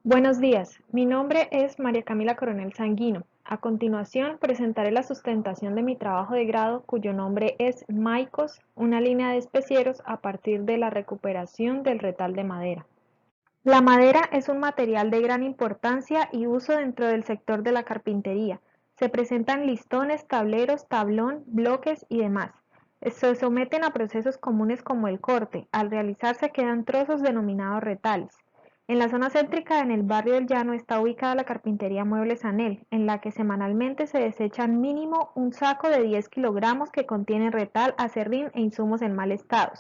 Buenos días, mi nombre es María Camila Coronel Sanguino. A continuación, presentaré la sustentación de mi trabajo de grado, cuyo nombre es Maicos, una línea de especieros a partir de la recuperación del retal de madera. La madera es un material de gran importancia y uso dentro del sector de la carpintería. Se presentan listones, tableros, tablón, bloques y demás. Se someten a procesos comunes como el corte. Al realizarse quedan trozos denominados retales. En la zona céntrica, en el barrio del Llano, está ubicada la carpintería Muebles Anel, en la que semanalmente se desechan mínimo un saco de 10 kilogramos que contiene retal, acerrín e insumos en mal estado.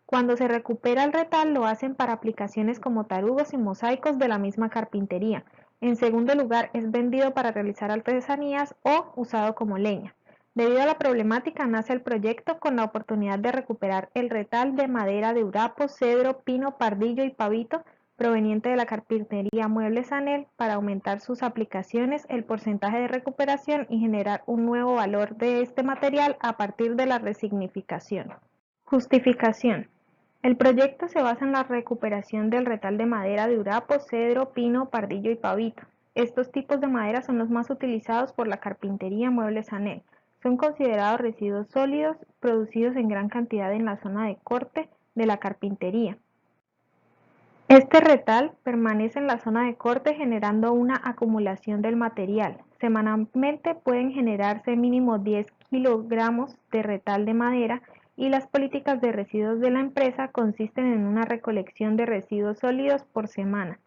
Cuando se recupera el retal lo hacen para aplicaciones como tarugos y mosaicos de la misma carpintería. En segundo lugar, es vendido para realizar artesanías o usado como leña. Debido a la problemática nace el proyecto con la oportunidad de recuperar el retal de madera de urapo, cedro, pino, pardillo y pavito proveniente de la carpintería Muebles Anel para aumentar sus aplicaciones, el porcentaje de recuperación y generar un nuevo valor de este material a partir de la resignificación. Justificación. El proyecto se basa en la recuperación del retal de madera de urapo, cedro, pino, pardillo y pavito. Estos tipos de madera son los más utilizados por la carpintería Muebles Anel. Son considerados residuos sólidos producidos en gran cantidad en la zona de corte de la carpintería. Este retal permanece en la zona de corte generando una acumulación del material. Semanalmente pueden generarse mínimo 10 kilogramos de retal de madera y las políticas de residuos de la empresa consisten en una recolección de residuos sólidos por semana.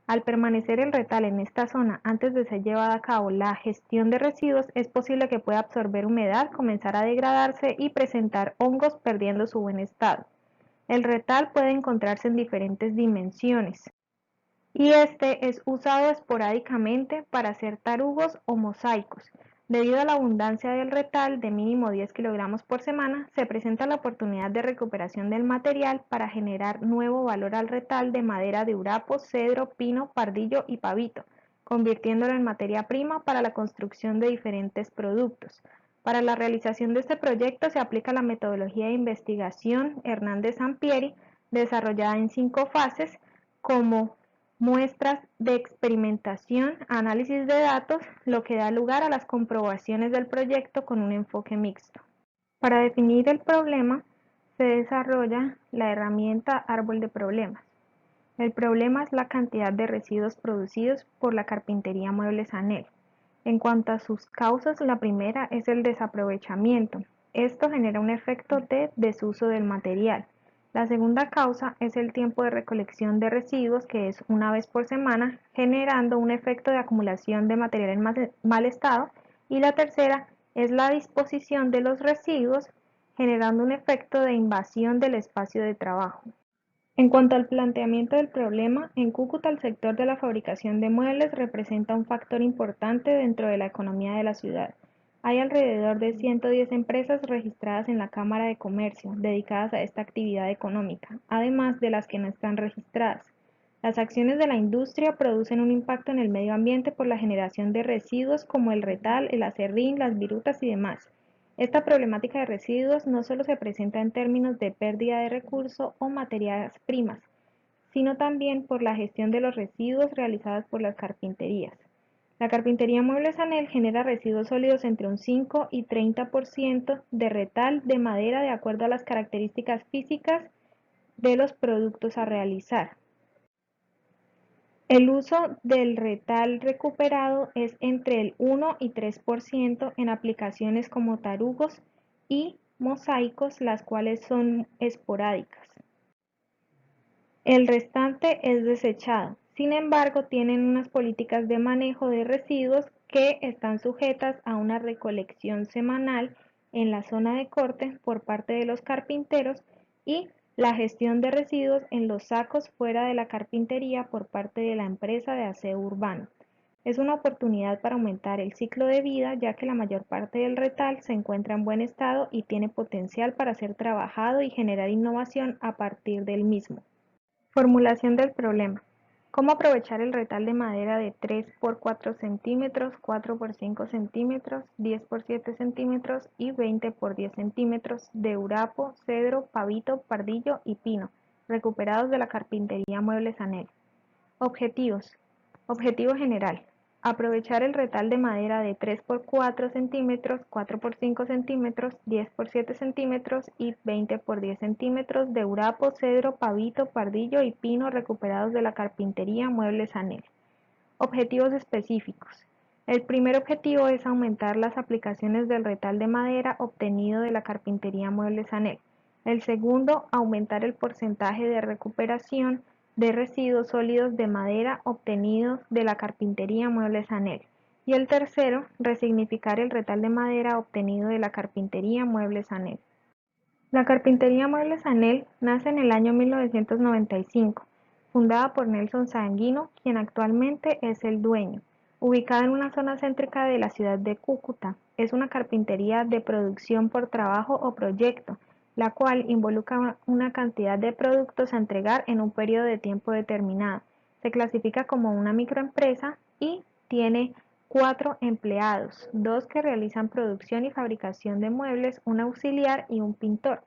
Al permanecer el retal en esta zona antes de ser llevada a cabo la gestión de residuos, es posible que pueda absorber humedad, comenzar a degradarse y presentar hongos perdiendo su buen estado. El retal puede encontrarse en diferentes dimensiones y este es usado esporádicamente para hacer tarugos o mosaicos. Debido a la abundancia del retal de mínimo 10 kilogramos por semana, se presenta la oportunidad de recuperación del material para generar nuevo valor al retal de madera de urapo, cedro, pino, pardillo y pavito, convirtiéndolo en materia prima para la construcción de diferentes productos. Para la realización de este proyecto se aplica la metodología de investigación Hernández-Sampieri, desarrollada en 5 fases, como muestras de experimentación, análisis de datos, lo que da lugar a las comprobaciones del proyecto con un enfoque mixto. Para definir el problema, se desarrolla la herramienta árbol de problemas. El problema es la cantidad de residuos producidos por la carpintería Muebles Anel. En cuanto a sus causas, la primera es el desaprovechamiento. Esto genera un efecto de desuso del material. La segunda causa es el tiempo de recolección de residuos, que es una vez por semana, generando un efecto de acumulación de material en mal estado. Y la tercera es la disposición de los residuos, generando un efecto de invasión del espacio de trabajo. En cuanto al planteamiento del problema, en Cúcuta el sector de la fabricación de muebles representa un factor importante dentro de la economía de la ciudad. Hay alrededor de 110 empresas registradas en la Cámara de Comercio dedicadas a esta actividad económica, además de las que no están registradas. Las acciones de la industria producen un impacto en el medio ambiente por la generación de residuos como el retal, el acerrín, las virutas y demás. Esta problemática de residuos no solo se presenta en términos de pérdida de recursos o materias primas, sino también por la gestión de los residuos realizadas por las carpinterías. La carpintería Muebles Anel genera residuos sólidos entre un 5 y 30% de retal de madera de acuerdo a las características físicas de los productos a realizar. El uso del retal recuperado es entre el 1 y 3% en aplicaciones como tarugos y mosaicos, las cuales son esporádicas. El restante es desechado. Sin embargo, tienen unas políticas de manejo de residuos que están sujetas a una recolección semanal en la zona de corte por parte de los carpinteros y la gestión de residuos en los sacos fuera de la carpintería por parte de la empresa de aseo urbano. Es una oportunidad para aumentar el ciclo de vida, ya que la mayor parte del retal se encuentra en buen estado y tiene potencial para ser trabajado y generar innovación a partir del mismo. Formulación del problema. ¿Cómo aprovechar el retal de madera de 3 por 4 centímetros, 4 por 5 centímetros, 10 por 7 centímetros y 20 por 10 centímetros de urapo, cedro, pavito, pardillo y pino, recuperados de la carpintería Muebles Anel? Objetivos. Objetivo general: aprovechar el retal de madera de 3 por 4 centímetros, 4 por 5 centímetros, 10 por 7 centímetros y 20 por 10 centímetros de urapo, cedro, pavito, pardillo y pino recuperados de la carpintería Muebles Anel. Objetivos específicos: el primer objetivo es aumentar las aplicaciones del retal de madera obtenido de la carpintería Muebles Anel. El segundo, aumentar el porcentaje de recuperación de residuos sólidos de madera obtenidos de la carpintería Muebles Anel. Y el tercero, resignificar el retal de madera obtenido de la carpintería Muebles Anel. La carpintería Muebles Anel nace en el año 1995, fundada por Nelson Sanguino, quien actualmente es el dueño. Ubicada en una zona céntrica de la ciudad de Cúcuta, es una carpintería de producción por trabajo o proyecto, la cual involucra una cantidad de productos a entregar en un periodo de tiempo determinado. Se clasifica como una microempresa y tiene 4 empleados, 2 que realizan producción y fabricación de muebles, un auxiliar y un pintor.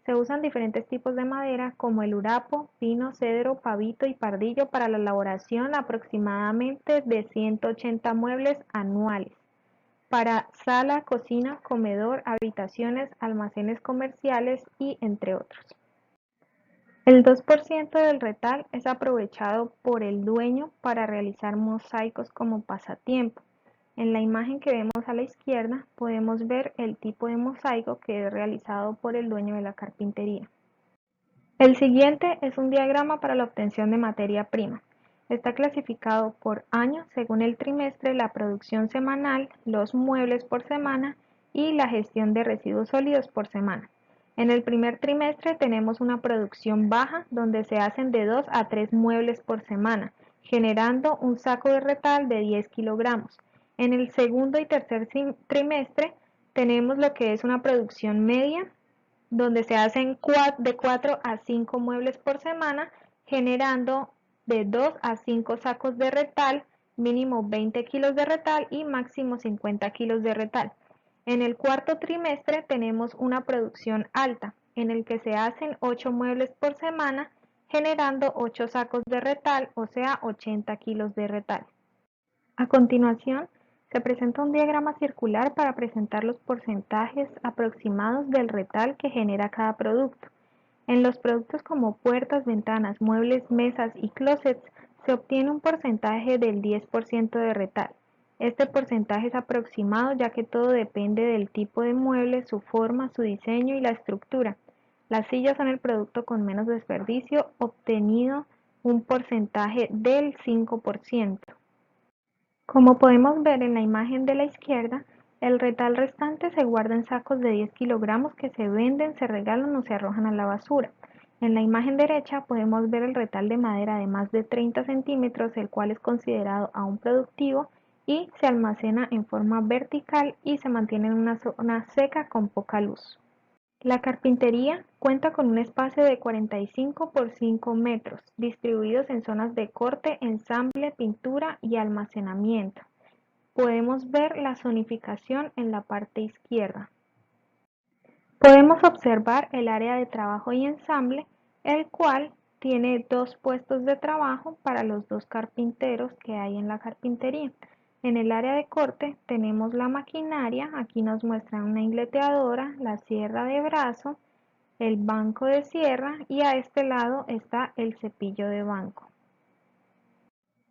Se usan diferentes tipos de madera como el urapo, pino, cedro, pavito y pardillo para la elaboración aproximadamente de 180 muebles anuales para sala, cocina, comedor, habitaciones, almacenes comerciales y entre otros. El 2% del retal es aprovechado por el dueño para realizar mosaicos como pasatiempo. En la imagen que vemos a la izquierda podemos ver el tipo de mosaico que es realizado por el dueño de la carpintería. El siguiente es un diagrama para la obtención de materia prima. Está clasificado por año según el trimestre, la producción semanal, los muebles por semana y la gestión de residuos sólidos por semana. En el primer trimestre tenemos una producción baja donde se hacen de 2 a 3 muebles por semana, generando un saco de retal de 10 kilogramos. En el segundo y tercer trimestre tenemos lo que es una producción media donde se hacen de 4 a 5 muebles por semana, generando de 2 a 5 sacos de retal, mínimo 20 kilos de retal y máximo 50 kilos de retal. En el cuarto trimestre tenemos una producción alta, en el que se hacen 8 muebles por semana, generando 8 sacos de retal, o sea 80 kilos de retal. A continuación, se presenta un diagrama circular para presentar los porcentajes aproximados del retal que genera cada producto. En los productos como puertas, ventanas, muebles, mesas y closets se obtiene un porcentaje del 10% de retal. Este porcentaje es aproximado ya que todo depende del tipo de mueble, su forma, su diseño y la estructura. Las sillas son el producto con menos desperdicio, obtenido un porcentaje del 5%. Como podemos ver en la imagen de la izquierda, el retal restante se guarda en sacos de 10 kilogramos que se venden, se regalan o se arrojan a la basura. En la imagen derecha podemos ver el retal de madera de más de 30 centímetros, el cual es considerado aún productivo y se almacena en forma vertical y se mantiene en una zona seca con poca luz. La carpintería cuenta con un espacio de 45 por 5 metros, distribuidos en zonas de corte, ensamble, pintura y almacenamiento. Podemos ver la zonificación en la parte izquierda. Podemos observar el área de trabajo y ensamble, el cual tiene 2 puestos de trabajo para los 2 carpinteros que hay en la carpintería. En el área de corte tenemos la maquinaria, aquí nos muestran una ingleteadora, la sierra de brazo, el banco de sierra y a este lado está el cepillo de banco.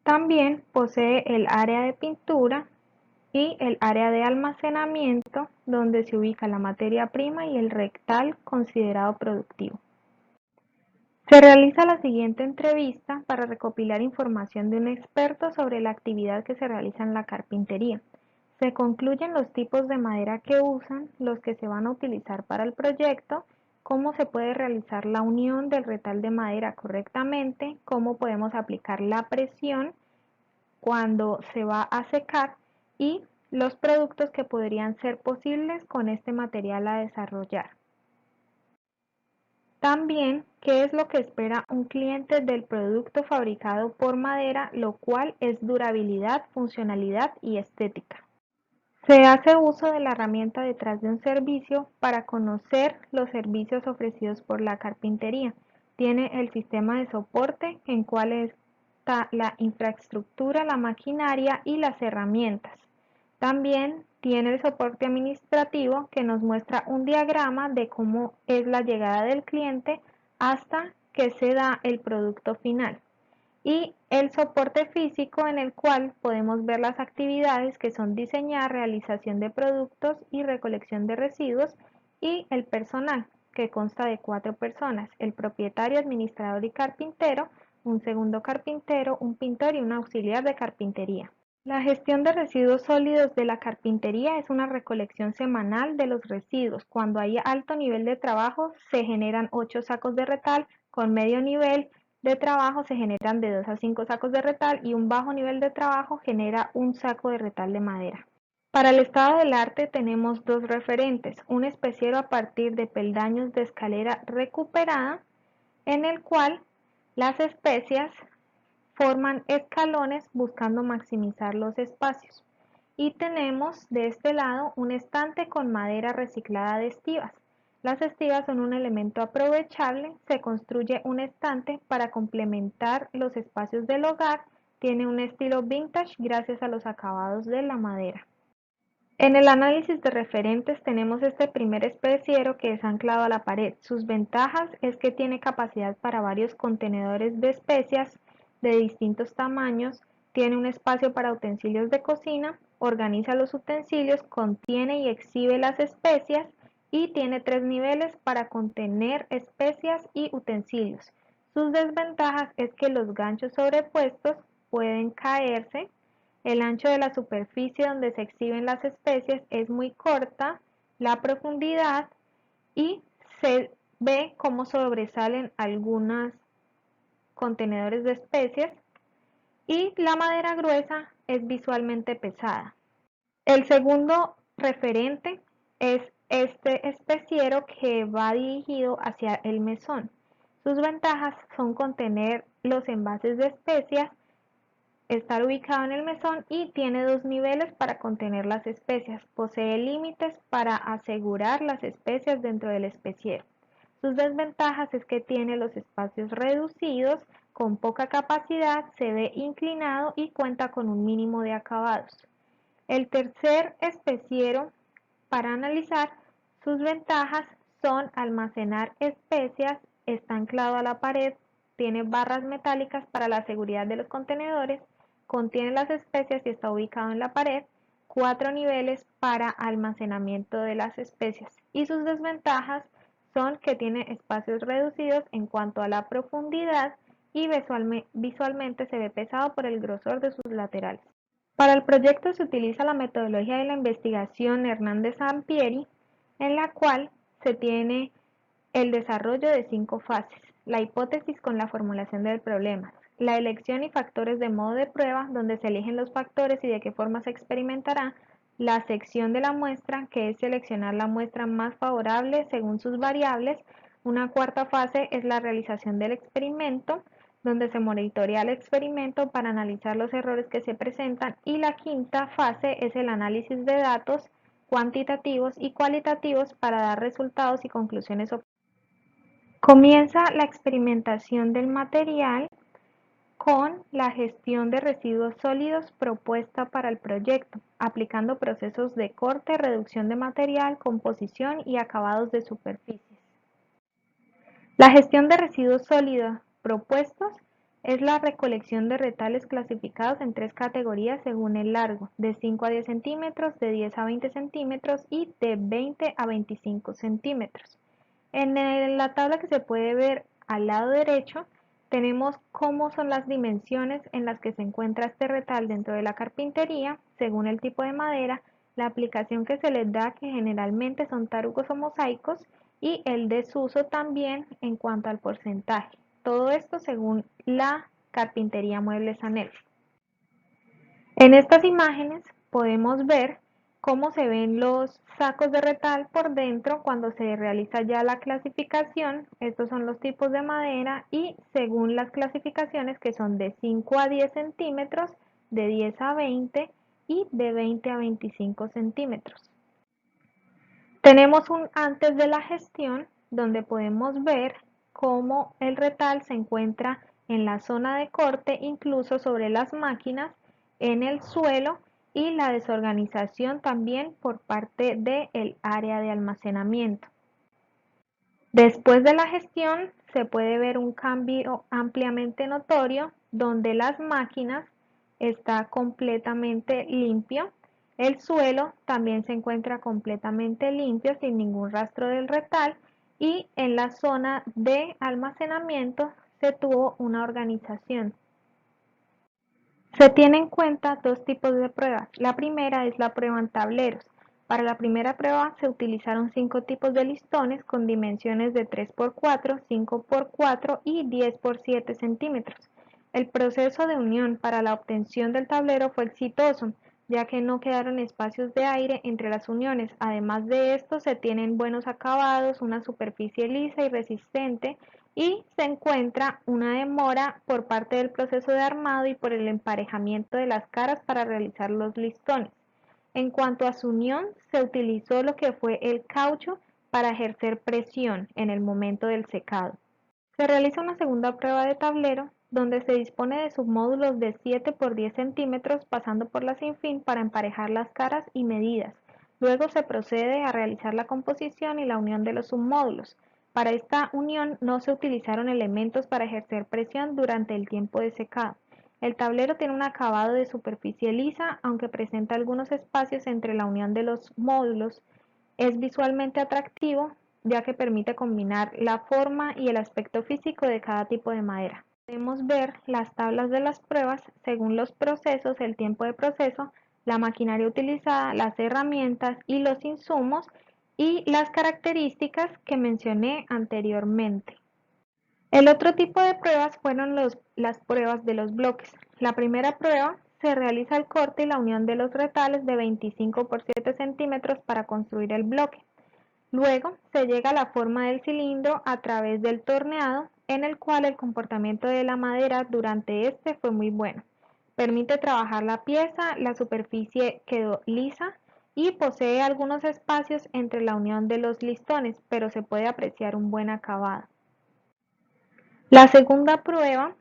También posee el área de pintura y el área de almacenamiento donde se ubica la materia prima y el retal considerado productivo. Se realiza la siguiente entrevista para recopilar información de un experto sobre la actividad que se realiza en la carpintería. Se concluyen los tipos de madera que usan, los que se van a utilizar para el proyecto, cómo se puede realizar la unión del retal de madera correctamente, cómo podemos aplicar la presión cuando se va a secar y los productos que podrían ser posibles con este material a desarrollar. También, ¿qué es lo que espera un cliente del producto fabricado por madera, lo cual es durabilidad, funcionalidad y estética? Se hace uso de la herramienta detrás de un servicio para conocer los servicios ofrecidos por la carpintería. Tiene el sistema de soporte en cual está la infraestructura, la maquinaria y las herramientas. También tiene el soporte administrativo que nos muestra un diagrama de cómo es la llegada del cliente hasta que se da el producto final. Y el soporte físico en el cual podemos ver las actividades que son diseñar, realización de productos y recolección de residuos, y el personal que consta de 4 personas, el propietario, administrador y carpintero, un segundo carpintero, un pintor y un auxiliar de carpintería. La gestión de residuos sólidos de la carpintería es una recolección semanal de los residuos. Cuando hay alto nivel de trabajo se generan 8 sacos de retal, con medio nivel de trabajo se generan de 2 a 5 sacos de retal y un bajo nivel de trabajo genera un saco de retal de madera. Para el estado del arte tenemos dos referentes, un especiero a partir de peldaños de escalera recuperada, en el cual las especias forman escalones buscando maximizar los espacios. Y tenemos de este lado un estante con madera reciclada de estivas. Las estivas son un elemento aprovechable, se construye un estante para complementar los espacios del hogar, tiene un estilo vintage gracias a los acabados de la madera. En el análisis de referentes tenemos este primer especiero que es anclado a la pared. Sus ventajas es que tiene capacidad para varios contenedores de especias de distintos tamaños, tiene un espacio para utensilios de cocina, organiza los utensilios, contiene y exhibe las especias y tiene 3 niveles para contener especias y utensilios. Sus desventajas es que los ganchos sobrepuestos pueden caerse, el ancho de la superficie donde se exhiben las especies es muy corta, la profundidad, y se ve cómo sobresalen algunos contenedores de especies, y la madera gruesa es visualmente pesada. El segundo referente es este especiero que va dirigido hacia el mesón. Sus ventajas son contener los envases de especias, estar ubicado en el mesón y tiene 2 niveles para contener las especias. Posee límites para asegurar las especias dentro del especiero. Sus desventajas es que tiene los espacios reducidos, con poca capacidad, se ve inclinado y cuenta con un mínimo de acabados. El tercer especiero para analizar sus ventajas son almacenar especias, está anclado a la pared, tiene barras metálicas para la seguridad de los contenedores, contiene las especias y está ubicado en la pared, 4 niveles para almacenamiento de las especias. Y sus desventajas son que tiene espacios reducidos en cuanto a la profundidad y visualmente se ve pesado por el grosor de sus laterales. Para el proyecto se utiliza la metodología de la investigación Hernández-Sampieri, en la cual se tiene el desarrollo de 5 fases: la hipótesis con la formulación del problema, la elección y factores de modo de prueba, donde se eligen los factores y de qué forma se experimentará, la sección de la muestra, que es seleccionar la muestra más favorable según sus variables. Una cuarta fase es la realización del experimento, donde se monitorea el experimento para analizar los errores que se presentan, y la quinta fase es el análisis de datos cuantitativos y cualitativos para dar resultados y conclusiones. Comienza la experimentación del material con la gestión de residuos sólidos propuesta para el proyecto, aplicando procesos de corte, reducción de material, composición y acabados de superficies. La gestión de residuos sólidos propuestos es la recolección de retales clasificados en 3 categorías según el largo: de 5 a 10 centímetros, de 10 a 20 centímetros y de 20 a 25 centímetros. En la tabla que se puede ver al lado derecho tenemos cómo son las dimensiones en las que se encuentra este retal dentro de la carpintería, según el tipo de madera, la aplicación que se les da, que generalmente son tarugos o mosaicos, y el desuso también en cuanto al porcentaje. Todo esto según la Carpintería Muebles Anel. En estas imágenes podemos ver cómo se ven los sacos de retal por dentro cuando se realiza ya la clasificación. Estos son los tipos de madera y según las clasificaciones, que son de 5 a 10 centímetros, de 10 a 20 y de 20 a 25 centímetros. Tenemos un antes de la gestión donde podemos ver cómo el retal se encuentra en la zona de corte, incluso sobre las máquinas, en el suelo y la desorganización también por parte del área de almacenamiento. Después de la gestión se puede ver un cambio ampliamente notorio donde las máquinas está completamente limpio, el suelo también se encuentra completamente limpio sin ningún rastro del retal y en la zona de almacenamiento se tuvo una organización. Se tiene en cuenta dos tipos de pruebas. La primera es la prueba en tableros. Para la primera prueba se utilizaron 5 tipos de listones con dimensiones de 3×4, 5×4 y 10×7 centímetros. El proceso de unión para la obtención del tablero fue exitoso, ya que no quedaron espacios de aire entre las uniones. Además de esto, se tienen buenos acabados, una superficie lisa y resistente, y se encuentra una demora por parte del proceso de armado y por el emparejamiento de las caras para realizar los listones. En cuanto a su unión, se utilizó lo que fue el caucho para ejercer presión en el momento del secado. Se realiza una segunda prueba de tablero, donde se dispone de submódulos de 7×10 centímetros pasando por la sinfín para emparejar las caras y medidas. Luego se procede a realizar la composición y la unión de los submódulos. Para esta unión no se utilizaron elementos para ejercer presión durante el tiempo de secado. El tablero tiene un acabado de superficie lisa, aunque presenta algunos espacios entre la unión de los módulos. Es visualmente atractivo, ya que permite combinar la forma y el aspecto físico de cada tipo de madera. Podemos ver las tablas de las pruebas según los procesos, el tiempo de proceso, la maquinaria utilizada, las herramientas y los insumos y las características que mencioné anteriormente. El otro tipo de pruebas fueron las pruebas de los bloques. La primera prueba se realiza el corte y la unión de los retales de 25×7 centímetros para construir el bloque. Luego se llega a la forma del cilindro a través del torneado, en el cual el comportamiento de la madera durante este fue muy bueno. Permite trabajar la pieza, la superficie quedó lisa y posee algunos espacios entre la unión de los listones, pero se puede apreciar un buen acabado. La segunda prueba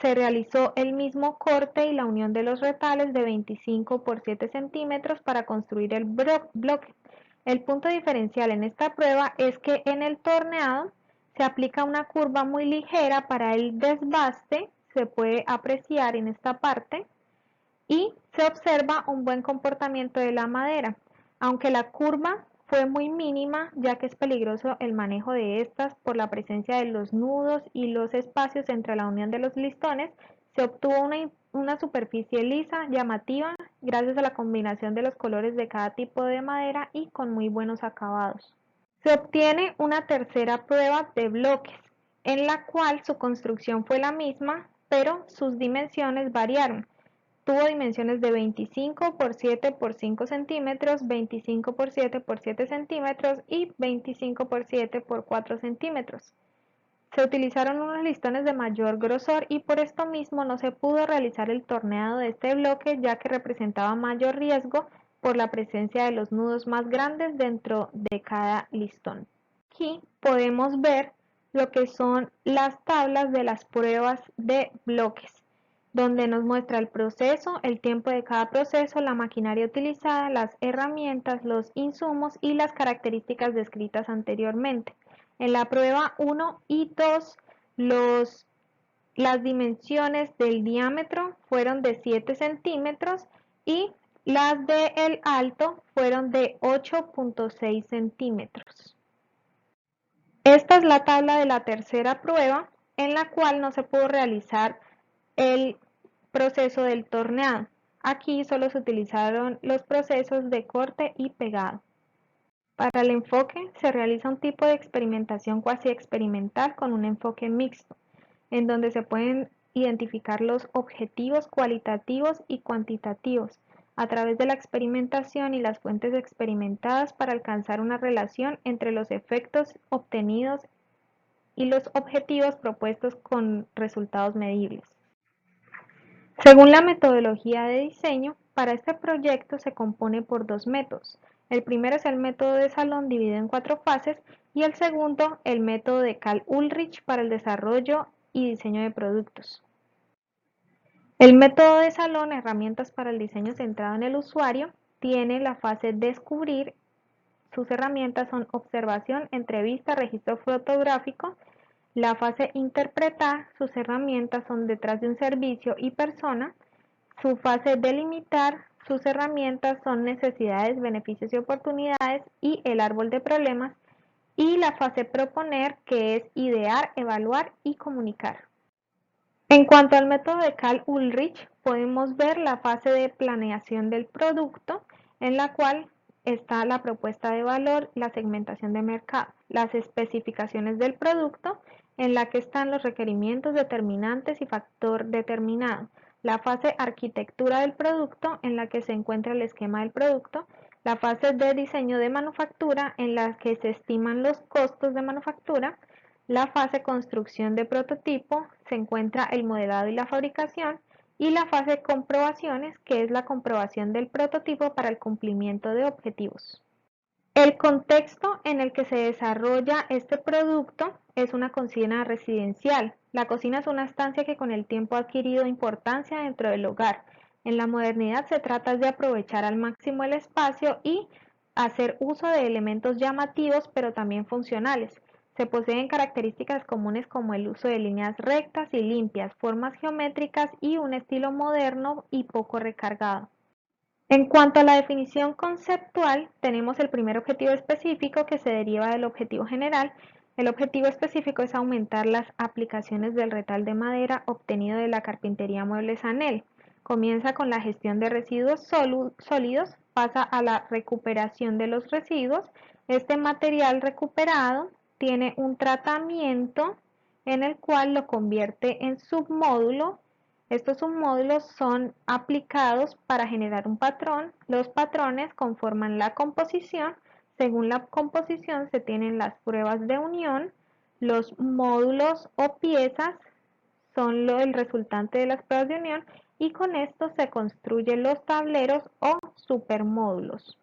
se realizó el mismo corte y la unión de los retales de 25×7 centímetros para construir el bloque. El punto diferencial en esta prueba es que en el torneado se aplica una curva muy ligera para el desbaste, se puede apreciar en esta parte, y se observa un buen comportamiento de la madera, aunque la curva fue muy mínima, ya que es peligroso el manejo de estas por la presencia de los nudos y los espacios entre la unión de los listones. Se obtuvo una superficie lisa, llamativa, gracias a la combinación de los colores de cada tipo de madera y con muy buenos acabados. Se obtiene una tercera prueba de bloques, en la cual su construcción fue la misma, pero sus dimensiones variaron. Tuvo dimensiones de 25×7×5 centímetros, 25×7×7 centímetros y 25×7×4 centímetros. Se utilizaron unos listones de mayor grosor y por esto mismo no se pudo realizar el torneado de este bloque, ya que representaba mayor riesgo por la presencia de los nudos más grandes dentro de cada listón. Aquí podemos ver lo que son las tablas de las pruebas de bloques, donde nos muestra el proceso, el tiempo de cada proceso, la maquinaria utilizada, las herramientas, los insumos y las características descritas anteriormente. En la prueba 1 y 2, las dimensiones del diámetro fueron de 7 centímetros y las del alto fueron de 8,6 centímetros. Esta es la tabla de la tercera prueba, en la cual no se pudo realizar el proceso del torneado. Aquí solo se utilizaron los procesos de corte y pegado. Para el enfoque se realiza un tipo de experimentación cuasi experimental con un enfoque mixto, en donde se pueden identificar los objetivos cualitativos y cuantitativos a través de la experimentación y las fuentes experimentadas para alcanzar una relación entre los efectos obtenidos y los objetivos propuestos con resultados medibles. Según la metodología de diseño, para este proyecto se compone por dos métodos. El primero es el método de salón dividido en 4 fases y el segundo el método de Carl Ulrich para el desarrollo y diseño de productos. El método de salón, herramientas para el diseño centrado en el usuario, tiene la fase descubrir. Sus herramientas son observación, entrevista, registro fotográfico. La fase interpretar, sus herramientas son detrás de un servicio y persona. Su fase delimitar, sus herramientas son necesidades, beneficios y oportunidades y el árbol de problemas. Y la fase proponer, que es idear, evaluar y comunicar. En cuanto al método de Carl Ulrich, podemos ver la fase de planeación del producto, en la cual está la propuesta de valor, la segmentación de mercado, las especificaciones del producto, en la que están los requerimientos determinantes y factor determinado, la fase arquitectura del producto, en la que se encuentra el esquema del producto, la fase de diseño de manufactura, en la que se estiman los costos de manufactura, la fase construcción de prototipo, se encuentra el modelado y la fabricación, y la fase comprobaciones, que es la comprobación del prototipo para el cumplimiento de objetivos. El contexto en el que se desarrolla este producto es una cocina residencial. La cocina es una estancia que con el tiempo ha adquirido importancia dentro del hogar. En la modernidad se trata de aprovechar al máximo el espacio y hacer uso de elementos llamativos pero también funcionales. Se poseen características comunes como el uso de líneas rectas y limpias, formas geométricas y un estilo moderno y poco recargado. En cuanto a la definición conceptual, tenemos el primer objetivo específico que se deriva del objetivo general. El objetivo específico es aumentar las aplicaciones del retal de madera obtenido de la carpintería Muebles Anel. Comienza con la gestión de residuos sólidos, pasa a la recuperación de los residuos. Este material recuperado tiene un tratamiento en el cual lo convierte en submódulo. Estos submódulos son aplicados para generar un patrón. Los patrones conforman la composición. Según la composición se tienen las pruebas de unión. Los módulos o piezas son el resultante de las pruebas de unión y con esto se construyen los tableros o supermódulos.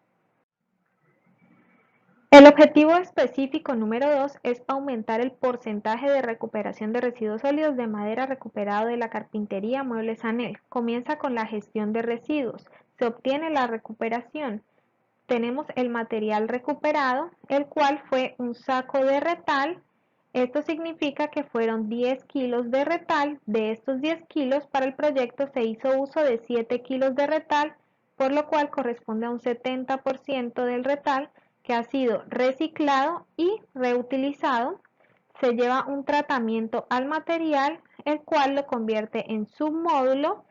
El objetivo específico número 2 es aumentar el porcentaje de recuperación de residuos sólidos de madera recuperado de la carpintería Muebles Anel. Comienza con la gestión de residuos. Se obtiene la recuperación. Tenemos el material recuperado, el cual fue un saco de retal. Esto significa que fueron 10 kilos de retal. De estos 10 kilos para el proyecto se hizo uso de 7 kilos de retal, por lo cual corresponde a un 70% del retal que ha sido reciclado y reutilizado. Se lleva un tratamiento al material, el cual lo convierte en submódulo.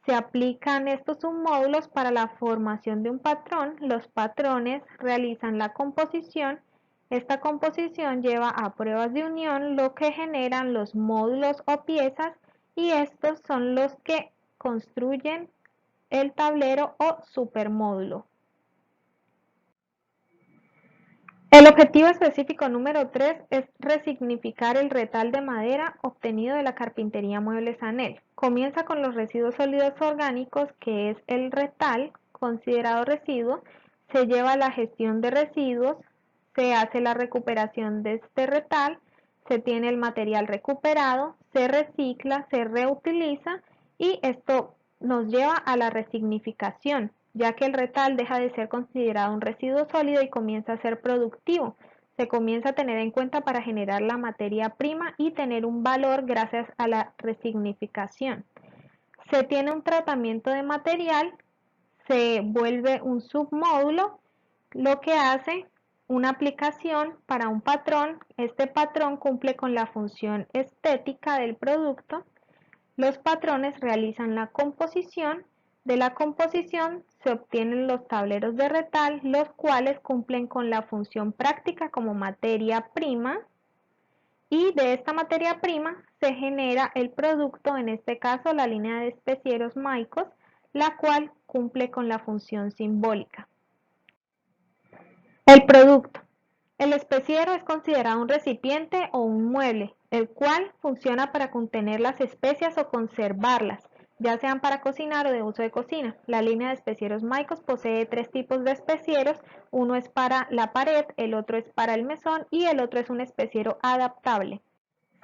Se aplican estos submódulos para la formación de un patrón. Los patrones realizan la composición. Esta composición lleva a pruebas de unión, lo que generan los módulos o piezas, y estos son los que construyen el tablero o supermódulo. El objetivo específico número 3 es resignificar el retal de madera obtenido de la carpintería Muebles Anel. Comienza con los residuos sólidos orgánicos, que es el retal, considerado residuo. Se lleva a la gestión de residuos, se hace la recuperación de este retal, se tiene el material recuperado, se recicla, se reutiliza y esto nos lleva a la resignificación, ya que el retal deja de ser considerado un residuo sólido y comienza a ser productivo. Se comienza a tener en cuenta para generar la materia prima y tener un valor gracias a la resignificación. Se tiene un tratamiento de material, se vuelve un submódulo, lo que hace una aplicación para un patrón. Este patrón cumple con la función estética del producto. Los patrones realizan la composición. De la composición se obtienen los tableros de retal, los cuales cumplen con la función práctica como materia prima. Y de esta materia prima se genera el producto, en este caso la línea de especieros Maicos, la cual cumple con la función simbólica. El producto. El especiero es considerado un recipiente o un mueble, el cual funciona para contener las especias o conservarlas, ya sean para cocinar o de uso de cocina. La línea de especieros Maicos posee 3 tipos de especieros. Uno es para la pared, el otro es para el mesón y el otro es un especiero adaptable.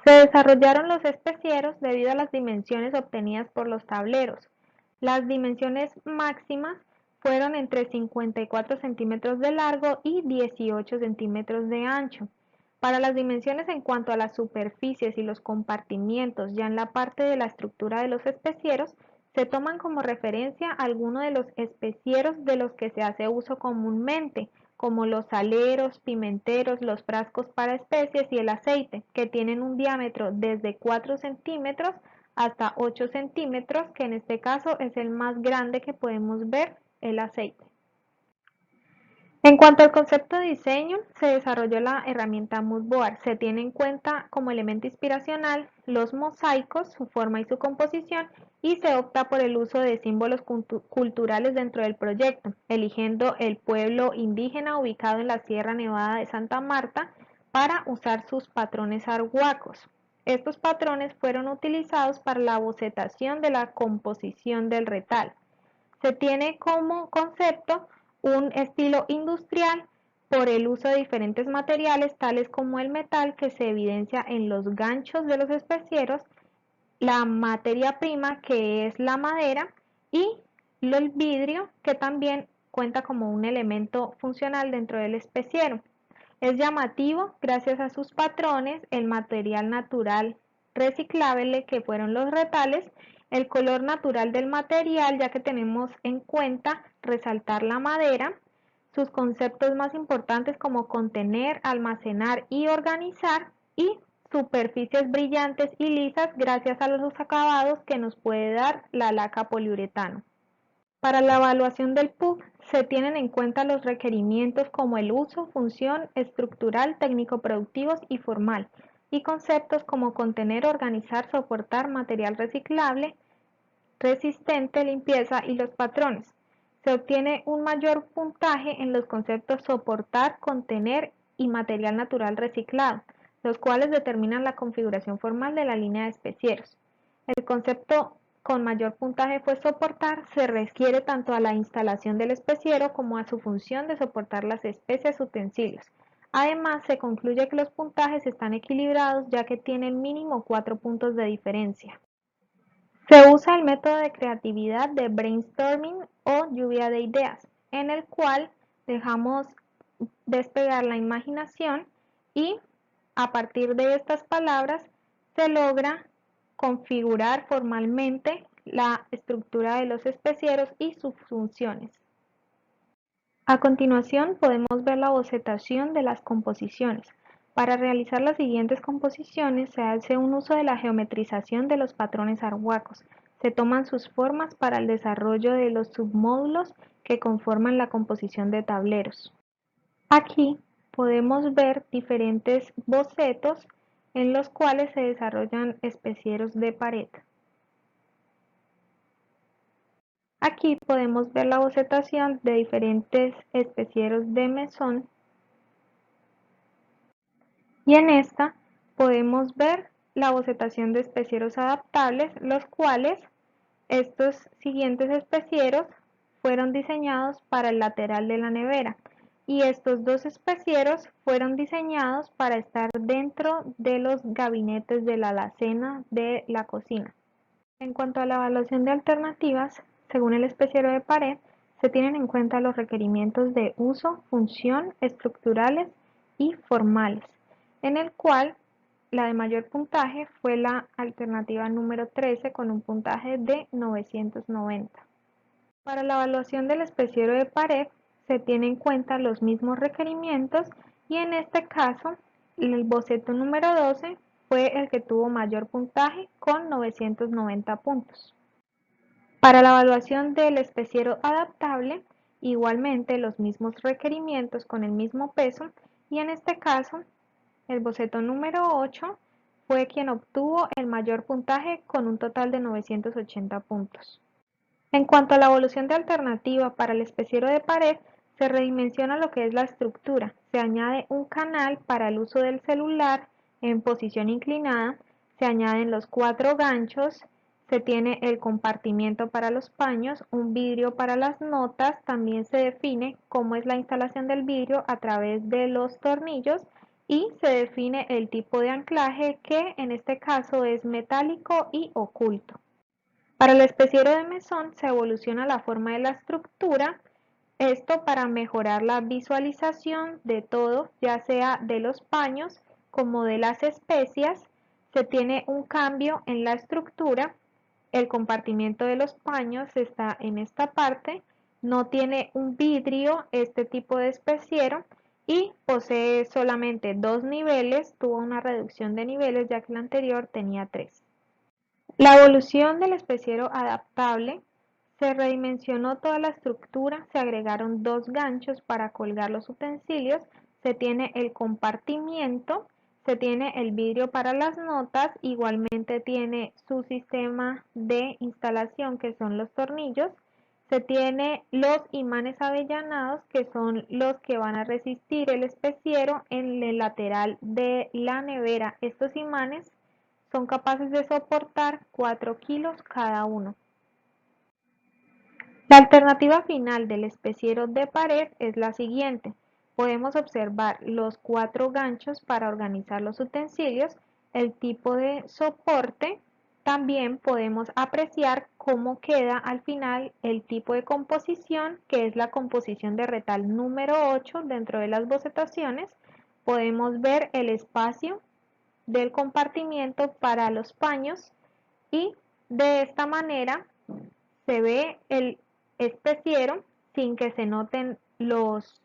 Se desarrollaron los especieros debido a las dimensiones obtenidas por los tableros. Las dimensiones máximas fueron entre 54 centímetros de largo y 18 centímetros de ancho. Para las dimensiones en cuanto a las superficies y los compartimientos ya en la parte de la estructura de los especieros, se toman como referencia algunos de los especieros de los que se hace uso comúnmente, como los saleros, pimenteros, los frascos para especies y el aceite, que tienen un diámetro desde 4 centímetros hasta 8 centímetros, que en este caso es el más grande que podemos ver, el aceite. En cuanto al concepto de diseño, se desarrolló la herramienta Moodboard. Se tiene en cuenta como elemento inspiracional los mosaicos, su forma y su composición, y se opta por el uso de símbolos culturales dentro del proyecto, eligiendo el pueblo indígena ubicado en la Sierra Nevada de Santa Marta para usar sus patrones arhuacos. Estos patrones fueron utilizados para la bocetación de la composición del retal. Se tiene como concepto un estilo industrial por el uso de diferentes materiales tales como el metal que se evidencia en los ganchos de los especieros, la materia prima que es la madera y el vidrio que también cuenta como un elemento funcional dentro del especiero. Es llamativo gracias a sus patrones, el material natural reciclable que fueron los retales, el color natural del material, ya que tenemos en cuenta resaltar la madera, sus conceptos más importantes como contener, almacenar y organizar, y superficies brillantes y lisas gracias a los acabados que nos puede dar la laca poliuretano. Para la evaluación del PUC se tienen en cuenta los requerimientos como el uso, función, estructural, técnico-productivos y formal, y conceptos como contener, organizar, soportar, material reciclable, resistente, limpieza y los patrones. Se obtiene un mayor puntaje en los conceptos soportar, contener y material natural reciclado, los cuales determinan la configuración formal de la línea de especieros. El concepto con mayor puntaje fue soportar, se requiere tanto a la instalación del especiero como a su función de soportar las especies utensilios. Además, se concluye que los puntajes están equilibrados ya que tienen mínimo 4 puntos de diferencia. Se usa el método de creatividad de brainstorming o lluvia de ideas, en el cual dejamos despegar la imaginación y a partir de estas palabras se logra configurar formalmente la estructura de los especieros y sus funciones. A continuación podemos ver la bocetación de las composiciones. Para realizar las siguientes composiciones se hace un uso de la geometrización de los patrones arhuacos. Se toman sus formas para el desarrollo de los submódulos que conforman la composición de tableros. Aquí podemos ver diferentes bocetos en los cuales se desarrollan especieros de pared. Aquí podemos ver la bocetación de diferentes especieros de mesón y en esta podemos ver la bocetación de especieros adaptables, los cuales estos siguientes especieros fueron diseñados para el lateral de la nevera y estos dos especieros fueron diseñados para estar dentro de los gabinetes de la alacena de la cocina. En cuanto a la evaluación de alternativas, según el especiero de pared, se tienen en cuenta los requerimientos de uso, función, estructurales y formales, en el cual la de mayor puntaje fue la alternativa número 13 con un puntaje de 990. Para la evaluación del especiero de pared se tienen en cuenta los mismos requerimientos y en este caso el boceto número 12 fue el que tuvo mayor puntaje con 990 puntos. Para la evaluación del especiero adaptable, igualmente los mismos requerimientos con el mismo peso y en este caso el boceto número 8 fue quien obtuvo el mayor puntaje con un total de 980 puntos. En cuanto a la evolución de alternativa para el especiero de pared, se redimensiona lo que es la estructura. Se añade un canal para el uso del celular en posición inclinada, se añaden los 4 ganchos, se tiene el compartimiento para los paños, un vidrio para las notas, también se define cómo es la instalación del vidrio a través de los tornillos y se define el tipo de anclaje, que en este caso es metálico y oculto. Para el especiero de mesón se evoluciona la forma de la estructura, esto para mejorar la visualización de todo, ya sea de los paños como de las especias. Se tiene un cambio en la estructura. El compartimiento de los paños está en esta parte, no tiene un vidrio este tipo de especiero y posee solamente 2 niveles, tuvo una reducción de niveles ya que el anterior tenía 3. La evolución del especiero adaptable: se redimensionó toda la estructura, se agregaron 2 ganchos para colgar los utensilios, se tiene el compartimiento, se tiene el vidrio para las notas, igualmente tiene su sistema de instalación que son los tornillos, se tiene los imanes avellanados que son los que van a resistir el especiero en el lateral de la nevera. Estos imanes son capaces de soportar 4 kilos cada uno. La alternativa final del especiero de pared es la siguiente. Podemos observar los 4 ganchos para organizar los utensilios, el tipo de soporte. También podemos apreciar cómo queda al final el tipo de composición, que es la composición de retal número 8 dentro de las bocetaciones. Podemos ver el espacio del compartimiento para los paños y de esta manera se ve el especiero sin que se noten los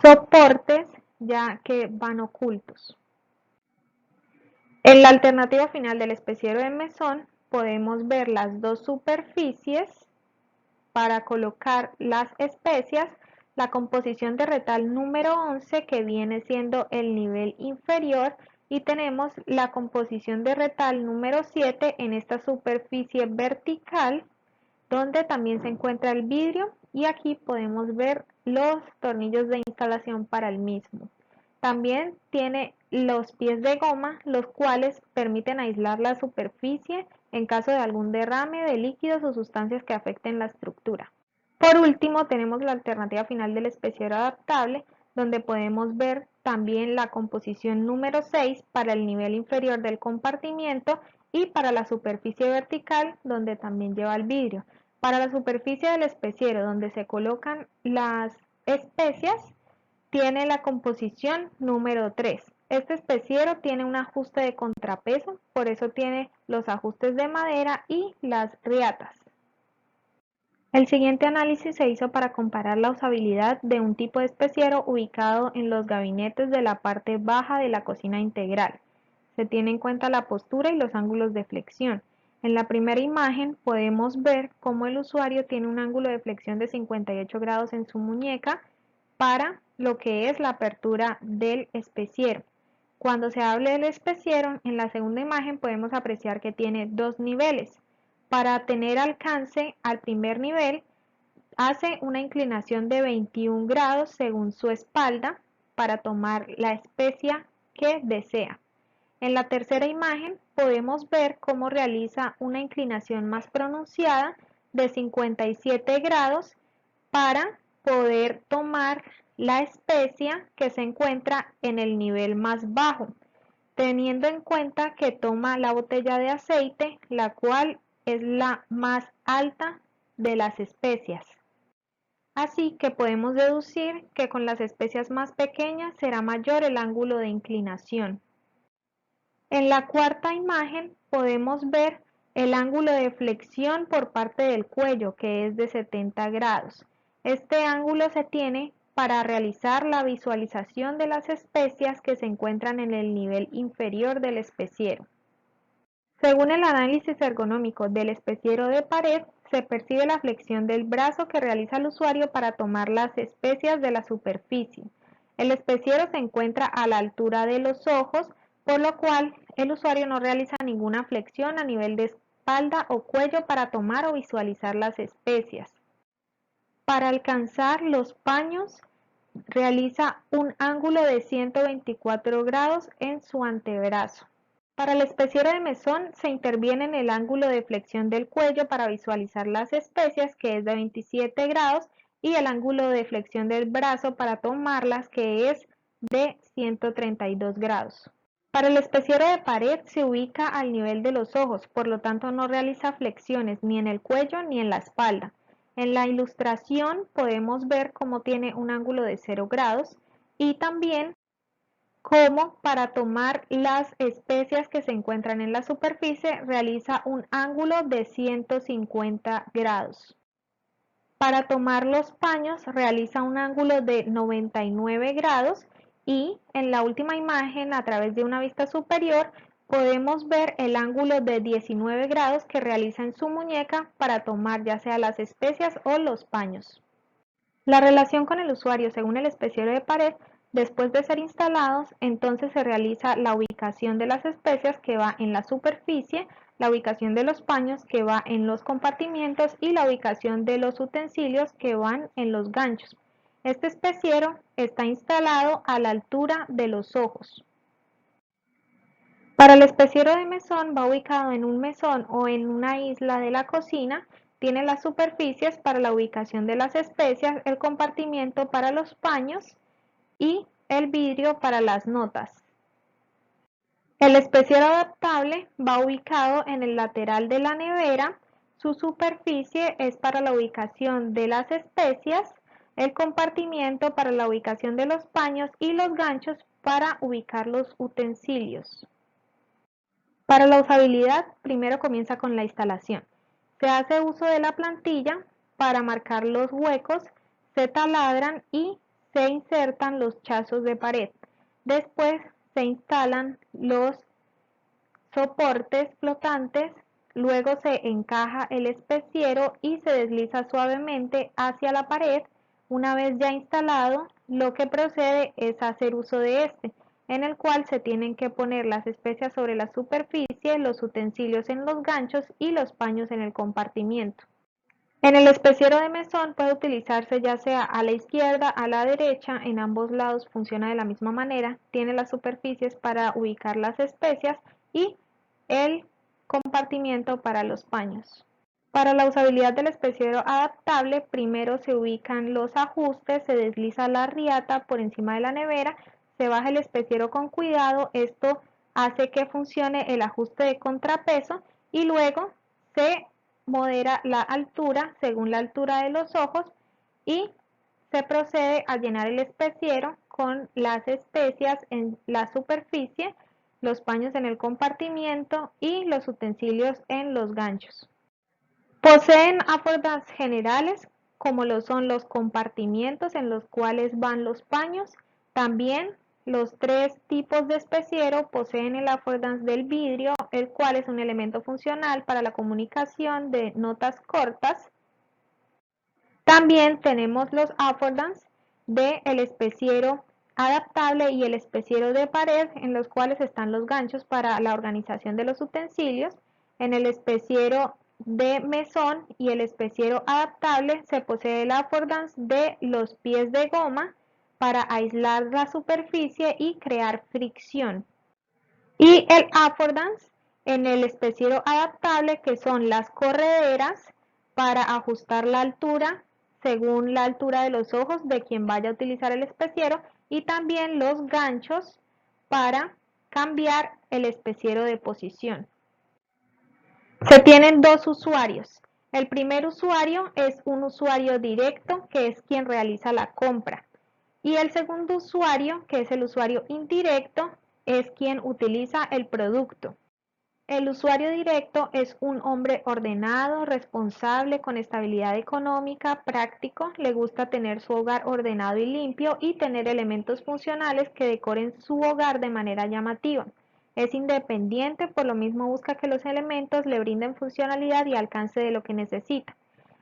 soportes ya que van ocultos. En la alternativa final del especiero de mesón podemos ver las 2 superficies para colocar las especias, la composición de retal número 11 que viene siendo el nivel inferior, y tenemos la composición de retal número 7 en esta superficie vertical donde también se encuentra el vidrio, y aquí podemos ver los tornillos de instalación para el mismo. También tiene los pies de goma, los cuales permiten aislar la superficie en caso de algún derrame de líquidos o sustancias que afecten la estructura. Por último, tenemos la alternativa final del especiero adaptable, donde podemos ver también la composición número 6 para el nivel inferior del compartimiento y para la superficie vertical, donde también lleva el vidrio. Para la superficie del especiero, donde se colocan las especias, tiene la composición número 3. Este especiero tiene un ajuste de contrapeso, por eso tiene los ajustes de madera y las riatas. El siguiente análisis se hizo para comparar la usabilidad de un tipo de especiero ubicado en los gabinetes de la parte baja de la cocina integral. Se tiene en cuenta la postura y los ángulos de flexión. En la primera imagen podemos ver cómo el usuario tiene un ángulo de flexión de 58 grados en su muñeca para lo que es la apertura del especiero. Cuando se habla del especiero, en la segunda imagen podemos apreciar que tiene 2 niveles. Para tener alcance al primer nivel, hace una inclinación de 21 grados según su espalda para tomar la especia que desea. En la tercera imagen podemos ver cómo realiza una inclinación más pronunciada de 57 grados para poder tomar la especia que se encuentra en el nivel más bajo, teniendo en cuenta que toma la botella de aceite, la cual es la más alta de las especias. Así que podemos deducir que con las especias más pequeñas será mayor el ángulo de inclinación. En la cuarta imagen podemos ver el ángulo de flexión por parte del cuello, que es de 70 grados. Este ángulo se tiene para realizar la visualización de las especias que se encuentran en el nivel inferior del especiero. Según el análisis ergonómico del especiero de pared, se percibe la flexión del brazo que realiza el usuario para tomar las especias de la superficie. El especiero se encuentra a la altura de los ojos, por lo cual el usuario no realiza ninguna flexión a nivel de espalda o cuello para tomar o visualizar las especias. Para alcanzar los paños, realiza un ángulo de 124 grados en su antebrazo. Para el especiero de mesón se interviene en el ángulo de flexión del cuello para visualizar las especias, que es de 27 grados, y el ángulo de flexión del brazo para tomarlas, que es de 132 grados. Para el especiero de pared se ubica al nivel de los ojos, por lo tanto no realiza flexiones ni en el cuello ni en la espalda. En la ilustración podemos ver cómo tiene un ángulo de 0 grados y también cómo para tomar las especias que se encuentran en la superficie realiza un ángulo de 150 grados. Para tomar los paños realiza un ángulo de 99 grados y en la última imagen a través de una vista superior podemos ver el ángulo de 19 grados que realiza en su muñeca para tomar ya sea las especias o los paños. La relación con el usuario según el especiero de pared, después de ser instalados, entonces se realiza la ubicación de las especias que va en la superficie, la ubicación de los paños que va en los compartimientos y la ubicación de los utensilios que van en los ganchos. Este especiero está instalado a la altura de los ojos. Para el especiero de mesón va ubicado en un mesón o en una isla de la cocina. Tiene las superficies para la ubicación de las especias, el compartimiento para los paños y el vidrio para las notas. El especiero adaptable va ubicado en el lateral de la nevera. Su superficie es para la ubicación de las especias, el compartimiento para la ubicación de los paños y los ganchos para ubicar los utensilios. Para la usabilidad, primero comienza con la instalación. Se hace uso de la plantilla para marcar los huecos, se taladran y se insertan los chazos de pared. Después se instalan los soportes flotantes, luego se encaja el especiero y se desliza suavemente hacia la pared. Una vez ya instalado, lo que procede es hacer uso de este, en el cual se tienen que poner las especias sobre la superficie, los utensilios en los ganchos y los paños en el compartimiento. En el especiero de mesón puede utilizarse ya sea a la izquierda, a la derecha, en ambos lados funciona de la misma manera, tiene las superficies para ubicar las especias y el compartimiento para los paños. Para la usabilidad del especiero adaptable, primero se ubican los ajustes, se desliza la riata por encima de la nevera, se baja el especiero con cuidado, esto hace que funcione el ajuste de contrapeso y luego se modera la altura según la altura de los ojos y se procede a llenar el especiero con las especias en la superficie, los paños en el compartimiento y los utensilios en los ganchos. Poseen affordances generales como lo son los compartimientos en los cuales van los paños. También los tres tipos de especiero poseen el affordance del vidrio, el cual es un elemento funcional para la comunicación de notas cortas. También tenemos los affordances del especiero adaptable y el especiero de pared, en los cuales están los ganchos para la organización de los utensilios. En el especiero de mesón y el especiero adaptable se posee el affordance de los pies de goma para aislar la superficie y crear fricción. Y el affordance en el especiero adaptable, que son las correderas para ajustar la altura según la altura de los ojos de quien vaya a utilizar el especiero, y también los ganchos para cambiar el especiero de posición. Se tienen dos usuarios. El primer usuario es un usuario directo, que es quien realiza la compra. Y el segundo usuario, que es el usuario indirecto, es quien utiliza el producto. El usuario directo es un hombre ordenado, responsable, con estabilidad económica, práctico, le gusta tener su hogar ordenado y limpio y tener elementos funcionales que decoren su hogar de manera llamativa. Es independiente, por lo mismo busca que los elementos le brinden funcionalidad y alcance de lo que necesita.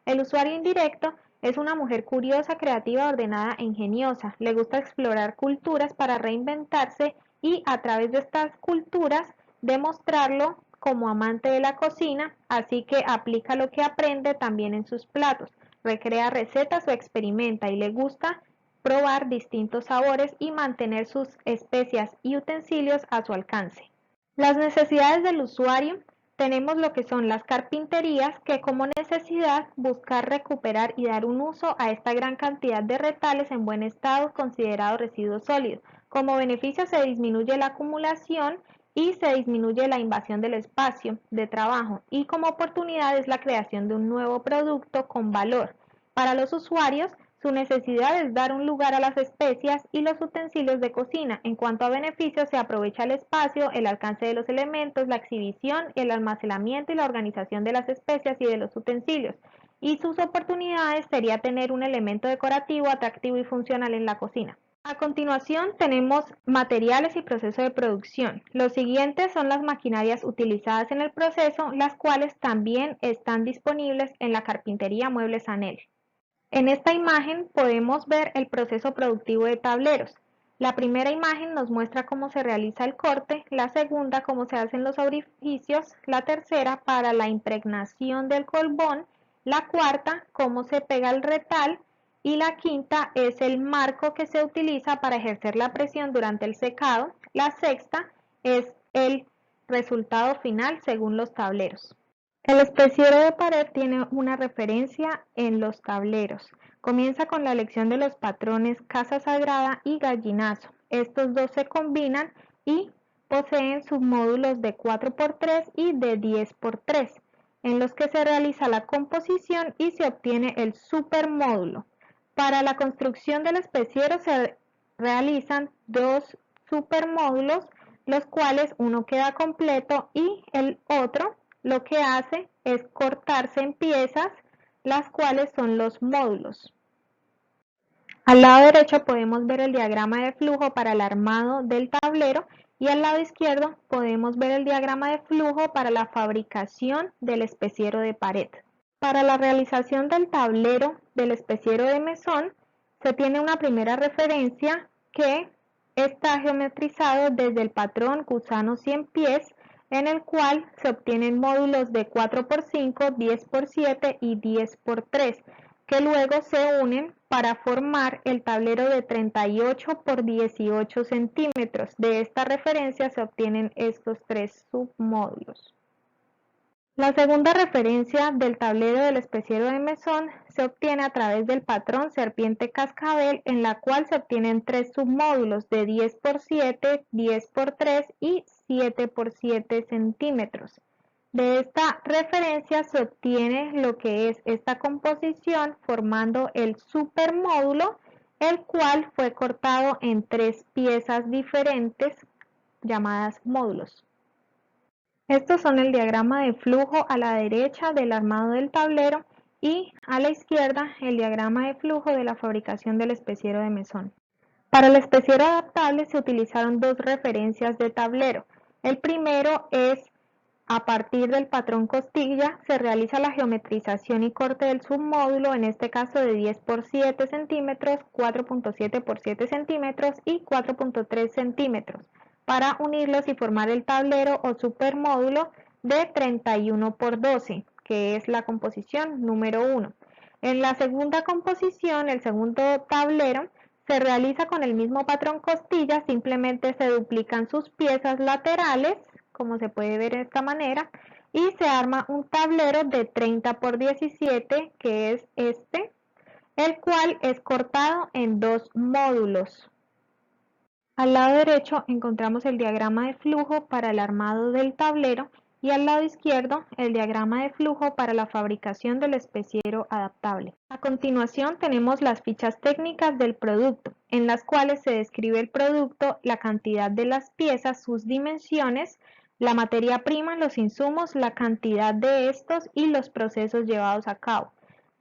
El usuario indirecto es una mujer curiosa, creativa, ordenada e ingeniosa. Le gusta explorar culturas para reinventarse y a través de estas culturas demostrarlo como amante de la cocina, así que aplica lo que aprende también en sus platos, recrea recetas o experimenta y le gusta probar distintos sabores y mantener sus especias y utensilios a su alcance. Las necesidades del usuario: tenemos lo que son las carpinterías, que como necesidad buscar recuperar y dar un uso a esta gran cantidad de retales en buen estado considerados residuos sólidos, Como beneficio se disminuye la acumulación y se disminuye la invasión del espacio de trabajo, y como oportunidad es la creación de un nuevo producto con valor. Para los usuarios, su necesidad es dar un lugar a las especias y los utensilios de cocina. En cuanto a beneficios, se aprovecha el espacio, el alcance de los elementos, la exhibición, el almacenamiento y la organización de las especias y de los utensilios. Y sus oportunidades sería tener un elemento decorativo, atractivo y funcional en la cocina. A continuación tenemos materiales y proceso de producción. Los siguientes son las maquinarias utilizadas en el proceso, las cuales también están disponibles en la carpintería Muebles Anel. En esta imagen podemos ver el proceso productivo de tableros. La primera imagen nos muestra cómo se realiza el corte, la segunda cómo se hacen los orificios, la tercera para la impregnación del colbón, la cuarta cómo se pega el retal y la quinta es el marco que se utiliza para ejercer la presión durante el secado. La sexta es el resultado final según los tableros. El especiero de pared tiene una referencia en los tableros. Comienza con la elección de los patrones Casa Sagrada y Gallinazo. Estos dos se combinan y poseen submódulos de 4×3 y de 10×3, en los que se realiza la composición y se obtiene el supermódulo. Para la construcción del especiero se realizan dos supermódulos, los cuales uno queda completo y el otro lo que hace es cortarse en piezas, las cuales son los módulos. Al lado derecho podemos ver el diagrama de flujo para el armado del tablero y al lado izquierdo podemos ver el diagrama de flujo para la fabricación del especiero de pared. Para la realización del tablero del especiero de mesón se tiene una primera referencia que está geometrizado desde el patrón gusano 100 pies, en el cual se obtienen módulos de 4×5, 10×7 y 10×3, que luego se unen para formar el tablero de 38×18 centímetros. De esta referencia se obtienen estos tres submódulos. La segunda referencia del tablero del especiero de mesón se obtiene a través del patrón serpiente cascabel, en la cual se obtienen tres submódulos de 10×7, 10×3 y 7×7 centímetros. De esta referencia se obtiene lo que es esta composición formando el supermódulo, el cual fue cortado en tres piezas diferentes llamadas módulos. Estos son el diagrama de flujo a la derecha del armado del tablero y a la izquierda el diagrama de flujo de la fabricación del especiero de mesón. Para el especiero adaptable se utilizaron dos referencias de tablero. El primero es a partir del patrón costilla, se realiza la geometrización y corte del submódulo, en este caso de 10×7 centímetros, 4×7×7 centímetros y 4×3 centímetros, para unirlos y formar el tablero o supermódulo de 31×12, que es la composición número 1. En la segunda composición, el segundo tablero, se realiza con el mismo patrón costilla, simplemente se duplican sus piezas laterales, como se puede ver de esta manera, y se arma un tablero de 30×17, que es este, el cual es cortado en dos módulos. Al lado derecho encontramos el diagrama de flujo para el armado del tablero y al lado izquierdo el diagrama de flujo para la fabricación del especiero adaptable. A continuación tenemos las fichas técnicas del producto, en las cuales se describe el producto, la cantidad de las piezas, sus dimensiones, la materia prima, los insumos, la cantidad de estos y los procesos llevados a cabo,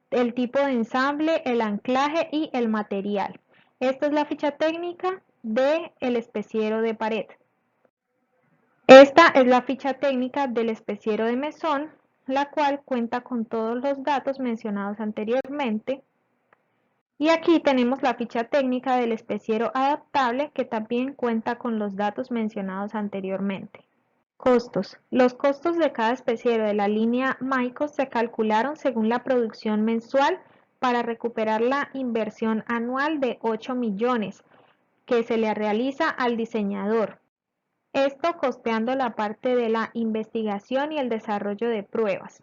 el tipo de ensamble, el anclaje y el material. Esta es la ficha técnica del especiero de pared. Esta es la ficha técnica del especiero de mesón, la cual cuenta con todos los datos mencionados anteriormente. Y aquí tenemos la ficha técnica del especiero adaptable, que también cuenta con los datos mencionados anteriormente. Costos. Los costos de cada especiero de la línea Maicos se calcularon según la producción mensual para recuperar la inversión anual de 8 millones que se le realiza al diseñador. Esto costeando la parte de la investigación y el desarrollo de pruebas.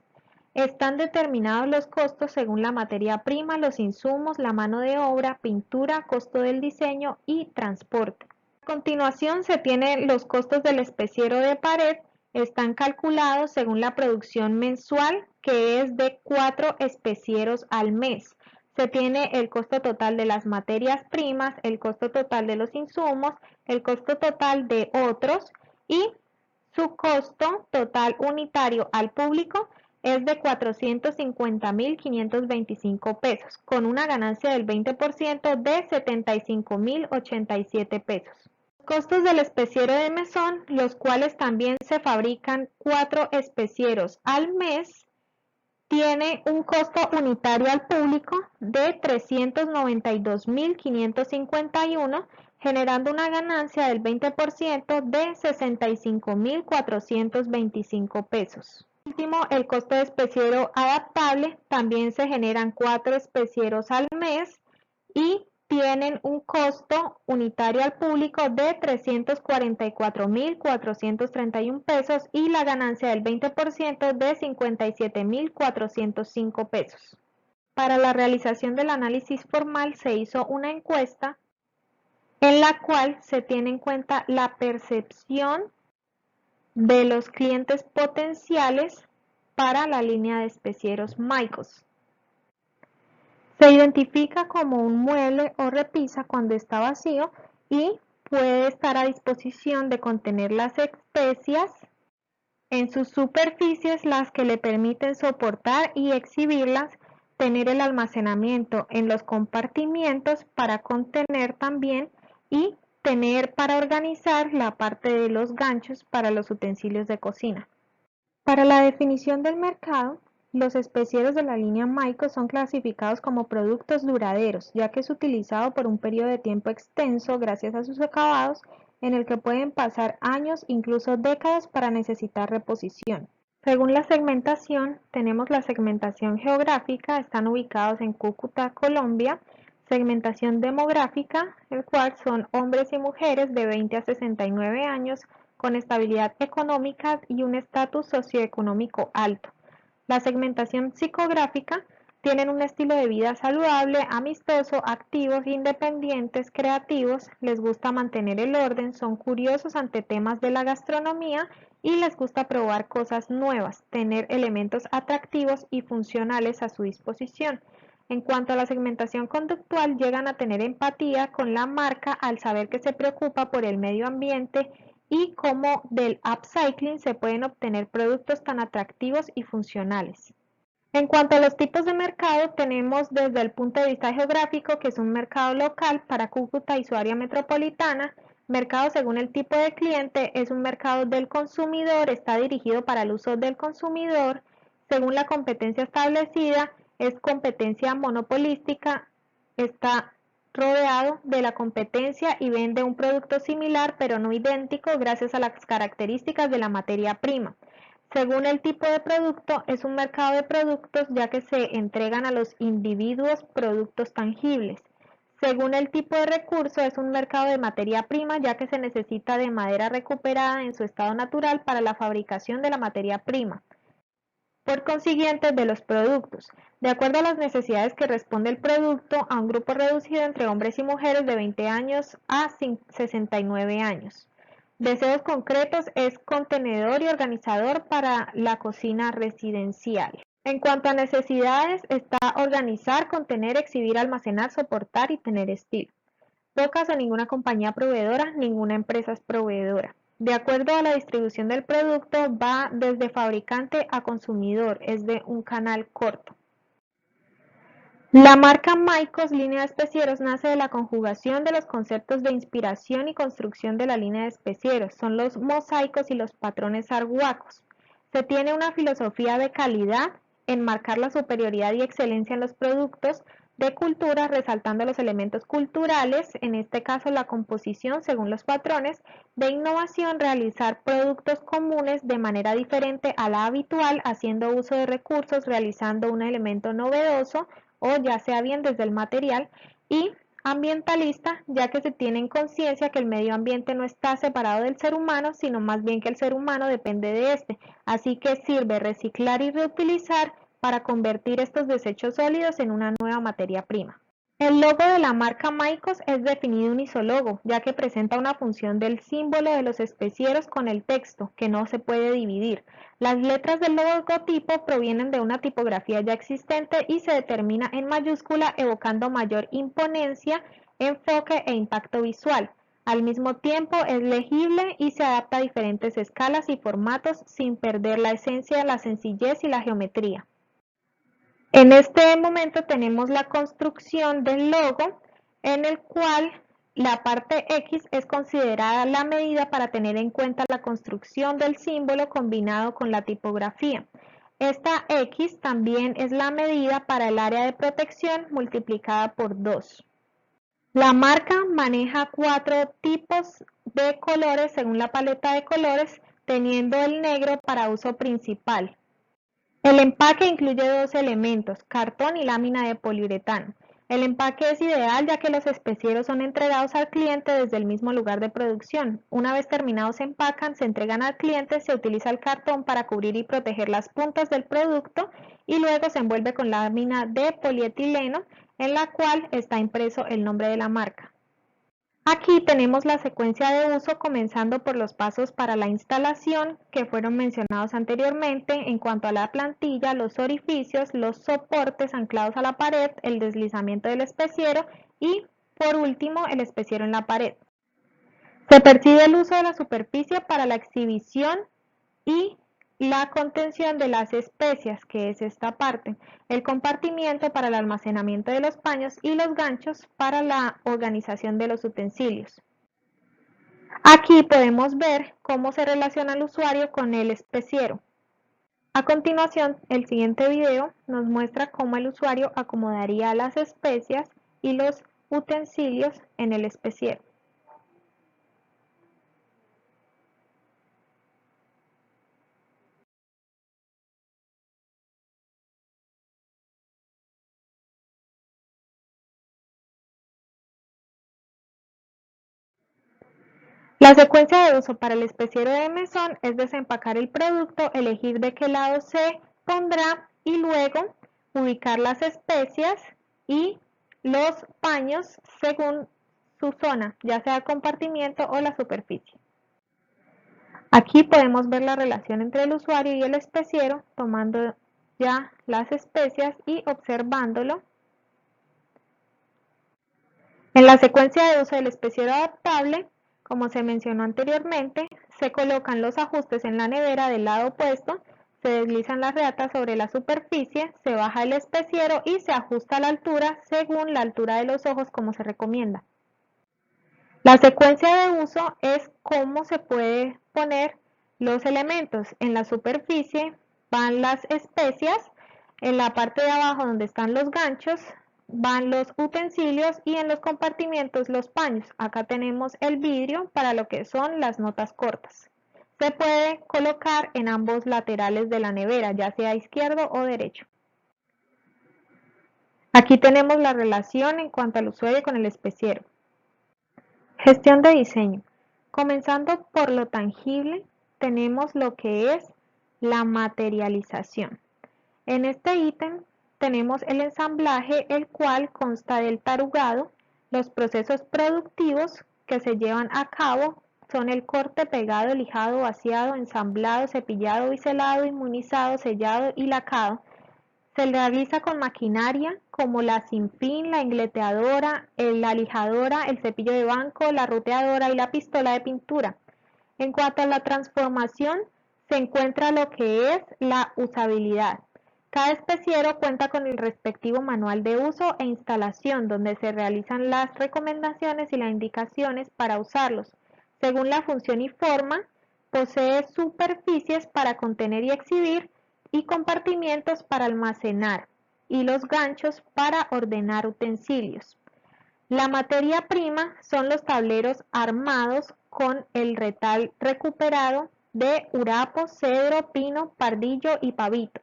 Están determinados los costos según la materia prima, los insumos, la mano de obra, pintura, costo del diseño y transporte. A A continuación se tienen los costos del especiero de pared, están calculados según la producción mensual, que es de 4 especieros al mes. Se tiene el costo total de las materias primas, el costo total de los insumos, el costo total de otros y su costo total unitario al público es de 450.525 pesos, con una ganancia del 20% de 75.087 pesos. Costos del especiero de mesón, los cuales también se fabrican 4 especieros al mes, tiene un costo unitario al público de 392.551, generando una ganancia del 20% de 65.425 pesos. Por último, el costo de especiero adaptable, también se generan 4 especieros al mes y tienen un costo unitario al público de 344.431 pesos y la ganancia del 20% de 57.405 pesos. Para la realización del análisis formal se hizo una encuesta en la cual se tiene en cuenta la percepción de los clientes potenciales para la línea de especieros Maicos. Se identifica como un mueble o repisa cuando está vacío y puede estar a disposición de contener las especias en sus superficies, las que le permiten soportar y exhibirlas, tener el almacenamiento en los compartimientos para contener también y tener para organizar la parte de los ganchos para los utensilios de cocina. Para la definición del mercado, los especieros de la línea Maicos son clasificados como productos duraderos, ya que es utilizado por un periodo de tiempo extenso gracias a sus acabados, en el que pueden pasar años, incluso décadas, para necesitar reposición. Según la segmentación, tenemos la segmentación geográfica, están ubicados en Cúcuta, Colombia. Segmentación demográfica, el cual son hombres y mujeres de 20 a 69 años, con estabilidad económica y un estatus socioeconómico alto. La segmentación psicográfica, tienen un estilo de vida saludable, amistoso, activos, independientes, creativos, les gusta mantener el orden, son curiosos ante temas de la gastronomía y les gusta probar cosas nuevas, tener elementos atractivos y funcionales a su disposición. En cuanto a la segmentación conductual, llegan a tener empatía con la marca al saber que se preocupa por el medio ambiente y cómo del upcycling se pueden obtener productos tan atractivos y funcionales. En cuanto a los tipos de mercado, tenemos desde el punto de vista geográfico, que es un mercado local para Cúcuta y su área metropolitana. Mercado según el tipo de cliente, es un mercado del consumidor, está dirigido para el uso del consumidor. Según la competencia establecida, es competencia monopolística, está rodeado de la competencia y vende un producto similar pero no idéntico gracias a las características de la materia prima. Según el tipo de producto, es un mercado de productos ya que se entregan a los individuos productos tangibles. Según el tipo de recurso, es un mercado de materia prima ya que se necesita de madera recuperada en su estado natural para la fabricación de la materia prima. Por consiguiente, de los productos, de acuerdo a las necesidades que responde el producto, a un grupo reducido entre hombres y mujeres de 20 años a 69 años. Deseos concretos, es contenedor y organizador para la cocina residencial. En cuanto a necesidades, está organizar, contener, exhibir, almacenar, soportar y tener estilo. Pocas o ninguna compañía proveedora, ninguna empresa es proveedora. De acuerdo a la distribución del producto, va desde fabricante a consumidor, es de un canal corto. La marca Maicos línea de especieros nace de la conjugación de los conceptos de inspiración y construcción de la línea de especieros, son los mosaicos y los patrones arhuacos. Se tiene una filosofía de calidad, en marcar la superioridad y excelencia en los productos, de cultura, resaltando los elementos culturales, en este caso la composición según los patrones, de innovación, realizar productos comunes de manera diferente a la habitual, haciendo uso de recursos, realizando un elemento novedoso, o ya sea bien desde el material, y ambientalista, ya que se tiene en conciencia que el medio ambiente no está separado del ser humano, sino más bien que el ser humano depende de este, así que sirve reciclar y reutilizar para convertir estos desechos sólidos en una nueva materia prima. El logo de la marca Maicos es definido un isólogo, ya que presenta una función del símbolo de los especieros con el texto, que no se puede dividir. Las letras del logotipo provienen de una tipografía ya existente y se determina en mayúscula, evocando mayor imponencia, enfoque e impacto visual. Al mismo tiempo es legible y se adapta a diferentes escalas y formatos sin perder la esencia, la sencillez y la geometría. En este momento tenemos la construcción del logo, en el cual la parte X es considerada la medida para tener en cuenta la construcción del símbolo combinado con la tipografía. Esta X también es la medida para el área de protección multiplicada por 2. La marca maneja 4 tipos de colores según la paleta de colores, teniendo el negro para uso principal. El empaque incluye dos elementos, cartón y lámina de poliuretano. El empaque es ideal ya que los especieros son entregados al cliente desde el mismo lugar de producción. Una vez terminados se empacan, se entregan al cliente, se utiliza el cartón para cubrir y proteger las puntas del producto y luego se envuelve con lámina de polietileno en la cual está impreso el nombre de la marca. Aquí tenemos la secuencia de uso comenzando por los pasos para la instalación que fueron mencionados anteriormente en cuanto a la plantilla, los orificios, los soportes anclados a la pared, el deslizamiento del especiero y por último el especiero en la pared. Se percibe el uso de la superficie para la exhibición y la contención de las especias, que es esta parte, el compartimiento para el almacenamiento de los paños y los ganchos para la organización de los utensilios. Aquí podemos ver cómo se relaciona el usuario con el especiero. A continuación, el siguiente video nos muestra cómo el usuario acomodaría las especias y los utensilios en el especiero. La secuencia de uso para el especiero de mesón es desempacar el producto, elegir de qué lado se pondrá y luego ubicar las especias y los paños según su zona, ya sea el compartimiento o la superficie. Aquí podemos ver la relación entre el usuario y el especiero, tomando ya las especias y observándolo. En la secuencia de uso del especiero adaptable, como se mencionó anteriormente, se colocan los ajustes en la nevera del lado opuesto, se deslizan las reatas sobre la superficie, se baja el especiero y se ajusta la altura según la altura de los ojos como se recomienda. La secuencia de uso es cómo se puede poner los elementos. En la superficie van las especias, en la parte de abajo donde están los ganchos van los utensilios y en los compartimientos los paños. Acá tenemos el vidrio para lo que son las notas cortas. Se puede colocar en ambos laterales de la nevera, ya sea izquierdo o derecho. Aquí tenemos la relación en cuanto al usuario con el especiero. Gestión de diseño. Comenzando por lo tangible, tenemos lo que es la materialización. En este ítem tenemos el ensamblaje, el cual consta del tarugado. Los procesos productivos que se llevan a cabo son el corte, pegado, lijado, vaciado, ensamblado, cepillado, biselado, inmunizado, sellado y lacado. Se realiza con maquinaria como la sinfín, la ingleteadora, la lijadora, el cepillo de banco, la ruteadora y la pistola de pintura. En cuanto a la transformación, se encuentra lo que es la usabilidad. Cada especiero cuenta con el respectivo manual de uso e instalación, donde se realizan las recomendaciones y las indicaciones para usarlos. Según la función y forma, posee superficies para contener y exhibir, y compartimientos para almacenar, y los ganchos para ordenar utensilios. La materia prima son los tableros armados con el retal recuperado de urapo, cedro, pino, pardillo y pavito.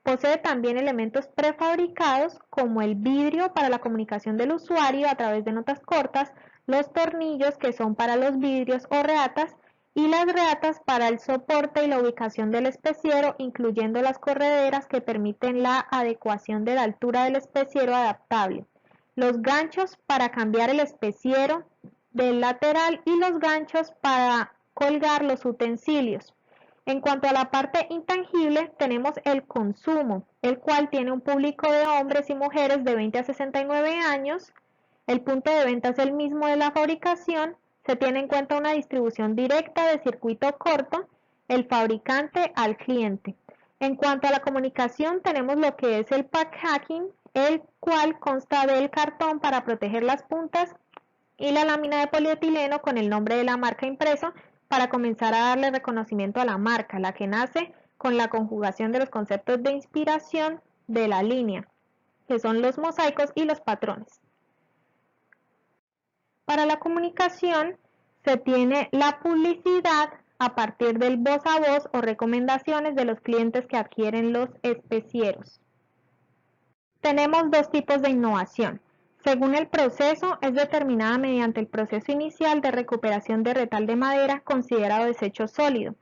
Posee también elementos prefabricados como el vidrio para la comunicación del usuario a través de notas cortas, los tornillos que son para los vidrios o reatas y las reatas para el soporte y la ubicación del especiero, incluyendo las correderas que permiten la adecuación de la altura del especiero adaptable. los ganchos para cambiar el especiero del lateral y los ganchos para colgar los utensilios. En cuanto a la parte intangible, tenemos el consumo, el cual tiene un público de hombres y mujeres de 20 a 69 años. El punto de venta es el mismo de la fabricación. Se tiene en cuenta una distribución directa de circuito corto, el fabricante al cliente. En cuanto a la comunicación, tenemos lo que es el packaging, el cual consta del cartón para proteger las puntas y la lámina de polietileno con el nombre de la marca impreso para comenzar a darle reconocimiento a la marca, la que nace con la conjugación de los conceptos de inspiración de la línea, que son los mosaicos y los patrones. Para la comunicación se tiene la publicidad a partir del voz a voz o recomendaciones de los clientes que adquieren los especieros. Tenemos dos tipos de innovación. Según el proceso, es determinada mediante el proceso inicial de recuperación de retal de madera considerado desecho sólido,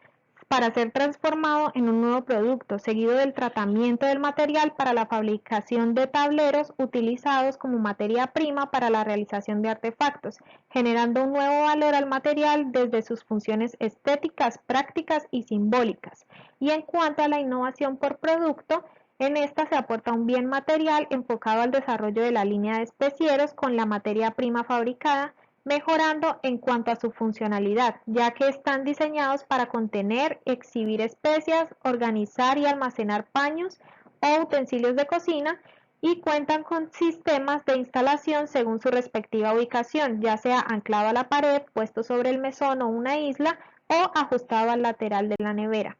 para ser transformado en un nuevo producto, seguido del tratamiento del material para la fabricación de tableros utilizados como materia prima para la realización de artefactos, generando un nuevo valor al material desde sus funciones estéticas, prácticas y simbólicas. Y en cuanto a la innovación por producto, en esta se aporta un bien material enfocado al desarrollo de la línea de especieros con la materia prima fabricada, mejorando en cuanto a su funcionalidad, ya que están diseñados para contener, exhibir especias, organizar y almacenar paños o utensilios de cocina y cuentan con sistemas de instalación según su respectiva ubicación, ya sea anclado a la pared, puesto sobre el mesón o una isla o ajustado al lateral de la nevera.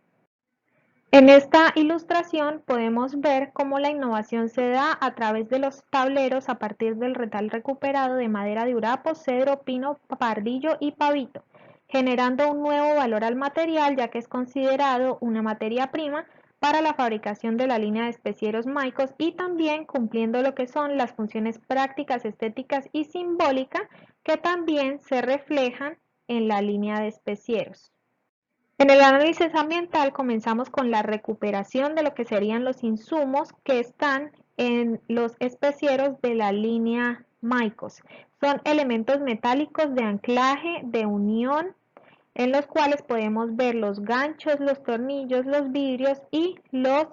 En esta ilustración podemos ver cómo la innovación se da a través de los tableros a partir del retal recuperado de madera de urapo, cedro, pino, pardillo y pavito, generando un nuevo valor al material ya que es considerado una materia prima para la fabricación de la línea de especieros Maicos y también cumpliendo lo que son las funciones prácticas, estéticas y simbólicas que también se reflejan en la línea de especieros. En el análisis ambiental comenzamos con la recuperación de lo que serían los insumos que están en los especieros de la línea Maicos. Son elementos metálicos de anclaje, de unión, en los cuales podemos ver los ganchos, los tornillos, los vidrios y los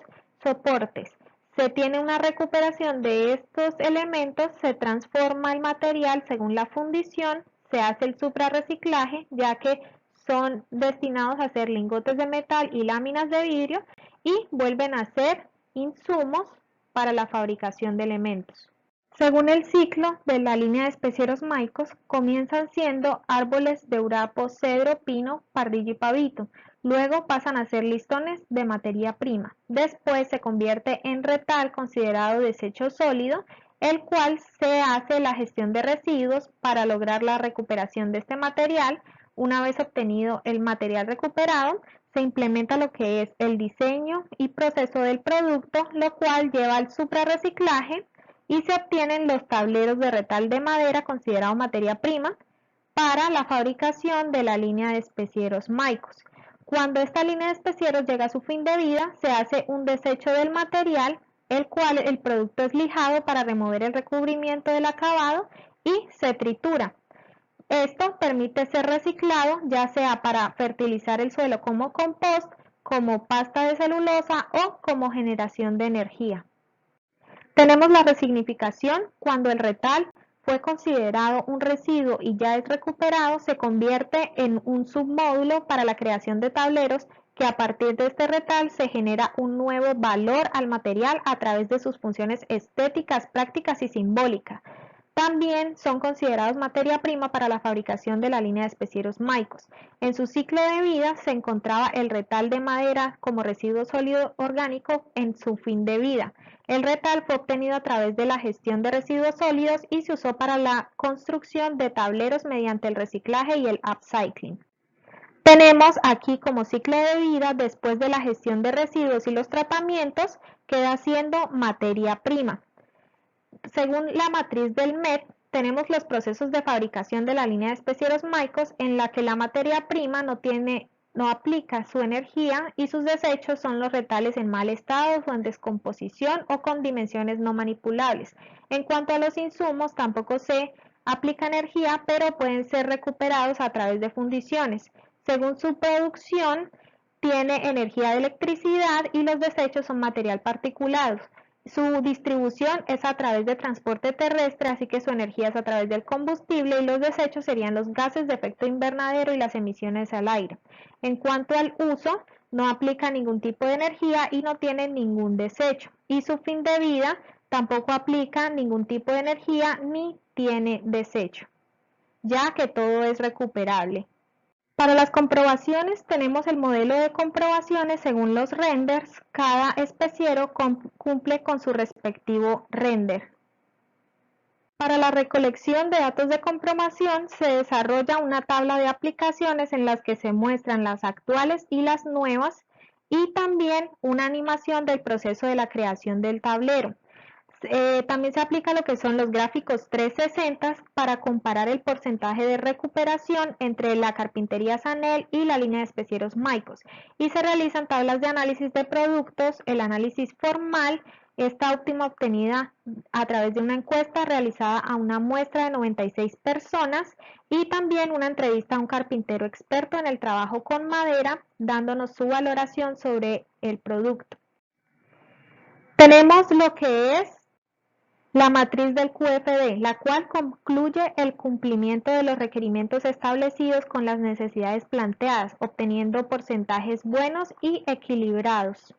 soportes. Se tiene una recuperación de estos elementos, se transforma el material según la fundición, se hace el suprarreciclaje, ya que son destinados a ser lingotes de metal y láminas de vidrio y vuelven a ser insumos para la fabricación de elementos. Según el ciclo de la línea de especieros Maicos, comienzan siendo árboles de urapo, cedro, pino, pardillo y pavito. Luego pasan a ser listones de materia prima. Después se convierte en retal considerado desecho sólido, el cual se hace la gestión de residuos para lograr la recuperación de este material. Una vez obtenido el material recuperado, se implementa lo que es el diseño y proceso del producto, lo cual lleva al suprarreciclaje y se obtienen los tableros de retal de madera considerado materia prima para la fabricación de la línea de especieros Maicos. Cuando esta línea de especieros llega a su fin de vida, se hace un desecho del material, el cual el producto es lijado para remover el recubrimiento del acabado y se tritura. Esto permite ser reciclado, ya sea para fertilizar el suelo como compost, como pasta de celulosa o como generación de energía. Tenemos la resignificación. Cuando el retal fue considerado un residuo y ya es recuperado, se convierte en un submódulo para la creación de tableros que a partir de este retal se genera un nuevo valor al material a través de sus funciones estéticas, prácticas y simbólicas. También son considerados materia prima para la fabricación de la línea de especieros Maicos. En su ciclo de vida se encontraba el retal de madera como residuo sólido orgánico en su fin de vida. El retal fue obtenido a través de la gestión de residuos sólidos y se usó para la construcción de tableros mediante el reciclaje y el upcycling. Tenemos aquí como ciclo de vida, después de la gestión de residuos y los tratamientos, queda siendo materia prima. Según la matriz del MET, tenemos los procesos de fabricación de la línea de especieros Maicos en la que la materia prima no tiene no aplica su energía y sus desechos son los retales en mal estado o en descomposición o con dimensiones no manipulables. En cuanto a los insumos, tampoco se aplica energía, pero pueden ser recuperados a través de fundiciones. Según su producción, tiene energía de electricidad y los desechos son material particulado. Su distribución es a través de transporte terrestre, así que su energía es a través del combustible y los desechos serían los gases de efecto invernadero y las emisiones al aire. En cuanto al uso, no aplica ningún tipo de energía y no tiene ningún desecho. Y su fin de vida tampoco aplica ningún tipo de energía ni tiene desecho, ya que todo es recuperable. Para las comprobaciones tenemos el modelo de comprobaciones según los renders. Cada especiero cumple con su respectivo render. Para la recolección de datos de comprobación se desarrolla una tabla de aplicaciones en las que se muestran las actuales y las nuevas y también una animación del proceso de la creación del tablero. También se aplica lo que son los gráficos 360 para comparar el porcentaje de recuperación entre la carpintería Sanel y la línea de especieros Maicos y se realizan tablas de análisis de productos, el análisis formal, esta última obtenida a través de una encuesta realizada a una muestra de 96 personas y también una entrevista a un carpintero experto en el trabajo con madera dándonos su valoración sobre el producto. Tenemos lo que es la matriz del QFD, la cual concluye el cumplimiento de los requerimientos establecidos con las necesidades planteadas, obteniendo porcentajes buenos y equilibrados.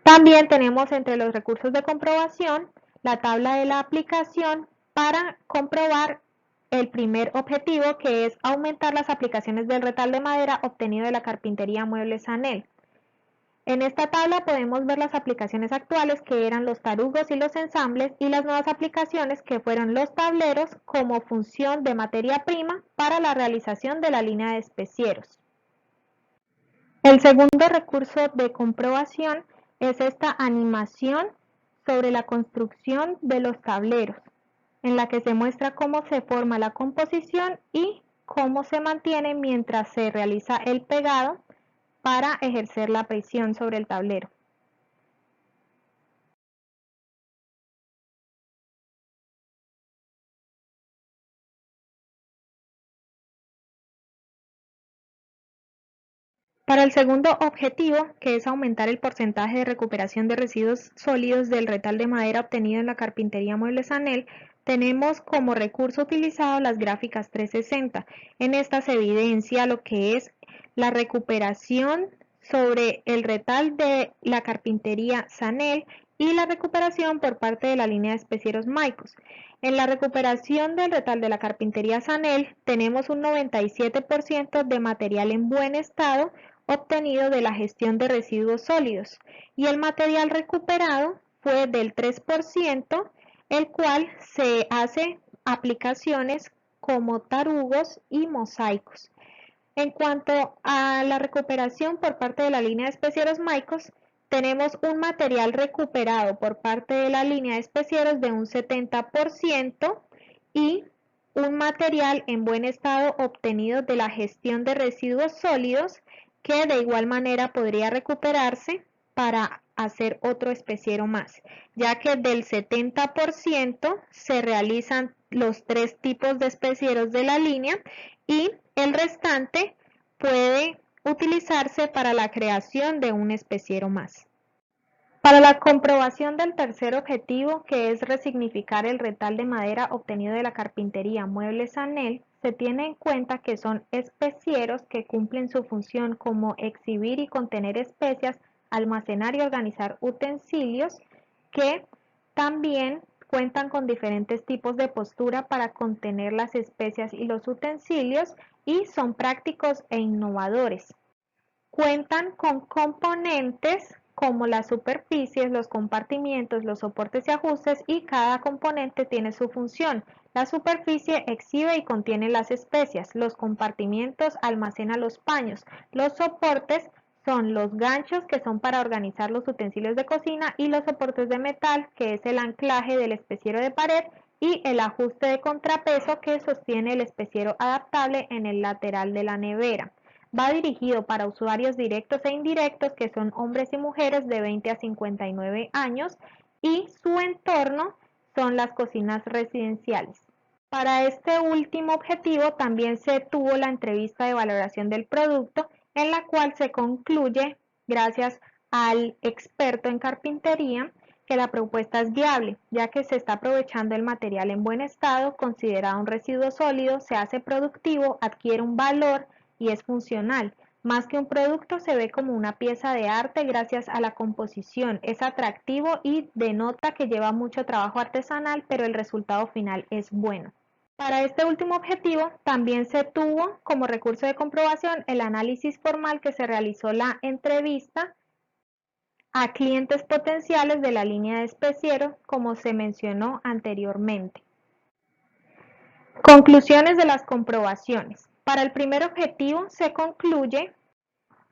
También tenemos entre los recursos de comprobación la tabla de la aplicación para comprobar el primer objetivo, que es aumentar las aplicaciones del retal de madera obtenido de la carpintería Muebles Sanel. En esta tabla podemos ver las aplicaciones actuales, que eran los tarugos y los ensambles, y las nuevas aplicaciones, que fueron los tableros como función de materia prima para la realización de la línea de especieros. El segundo recurso de comprobación es esta animación sobre la construcción de los tableros, en la que se muestra cómo se forma la composición y cómo se mantiene mientras se realiza el pegado para ejercer la presión sobre el tablero. Para el segundo objetivo, que es aumentar el porcentaje de recuperación de residuos sólidos del retal de madera obtenido en la carpintería Muebles Sanel, tenemos como recurso utilizado las gráficas 360. En estas se evidencia lo que es la recuperación sobre el retal de la carpintería Sanel y la recuperación por parte de la línea de especieros Maicos. En la recuperación del retal de la carpintería Sanel tenemos un 97% de material en buen estado obtenido de la gestión de residuos sólidos y el material recuperado fue del 3%, el cual se hace aplicaciones como tarugos y mosaicos. En cuanto a la recuperación por parte de la línea de especieros Maicos, tenemos un material recuperado por parte de la línea de especieros de un 70% y un material en buen estado obtenido de la gestión de residuos sólidos que de igual manera podría recuperarse para hacer otro especiero más, ya que del 70% se realizan los 3 tipos de especieros de la línea y el restante puede utilizarse para la creación de un especiero más. Para la comprobación del tercer objetivo, que es resignificar el retal de madera obtenido de la carpintería Muebles Sanel, se tiene en cuenta que son especieros que cumplen su función como exhibir y contener especias, almacenar y organizar utensilios, que también cuentan con diferentes tipos de postura para contener las especias y los utensilios y son prácticos e innovadores. Cuentan con componentes como las superficies, los compartimientos, los soportes y ajustes y cada componente tiene su función. La superficie exhibe y contiene las especias, los compartimientos almacenan los paños, los soportes son los ganchos que son para organizar los utensilios de cocina y los soportes de metal que es el anclaje del especiero de pared y el ajuste de contrapeso que sostiene el especiero adaptable en el lateral de la nevera. Va dirigido para usuarios directos e indirectos que son hombres y mujeres de 20 a 59 años y su entorno son las cocinas residenciales. Para este último objetivo también se tuvo la entrevista de valoración del producto en la cual se concluye, gracias al experto en carpintería, que la propuesta es viable, ya que se está aprovechando el material en buen estado, considerado un residuo sólido, se hace productivo, adquiere un valor y es funcional. Más que un producto, se ve como una pieza de arte gracias a la composición. Es atractivo y denota que lleva mucho trabajo artesanal, pero el resultado final es bueno. Para este último objetivo, también se tuvo como recurso de comprobación el análisis formal que se realizó la entrevista a clientes potenciales de la línea de especieros, como se mencionó anteriormente. Conclusiones de las comprobaciones. Para el primer objetivo se concluye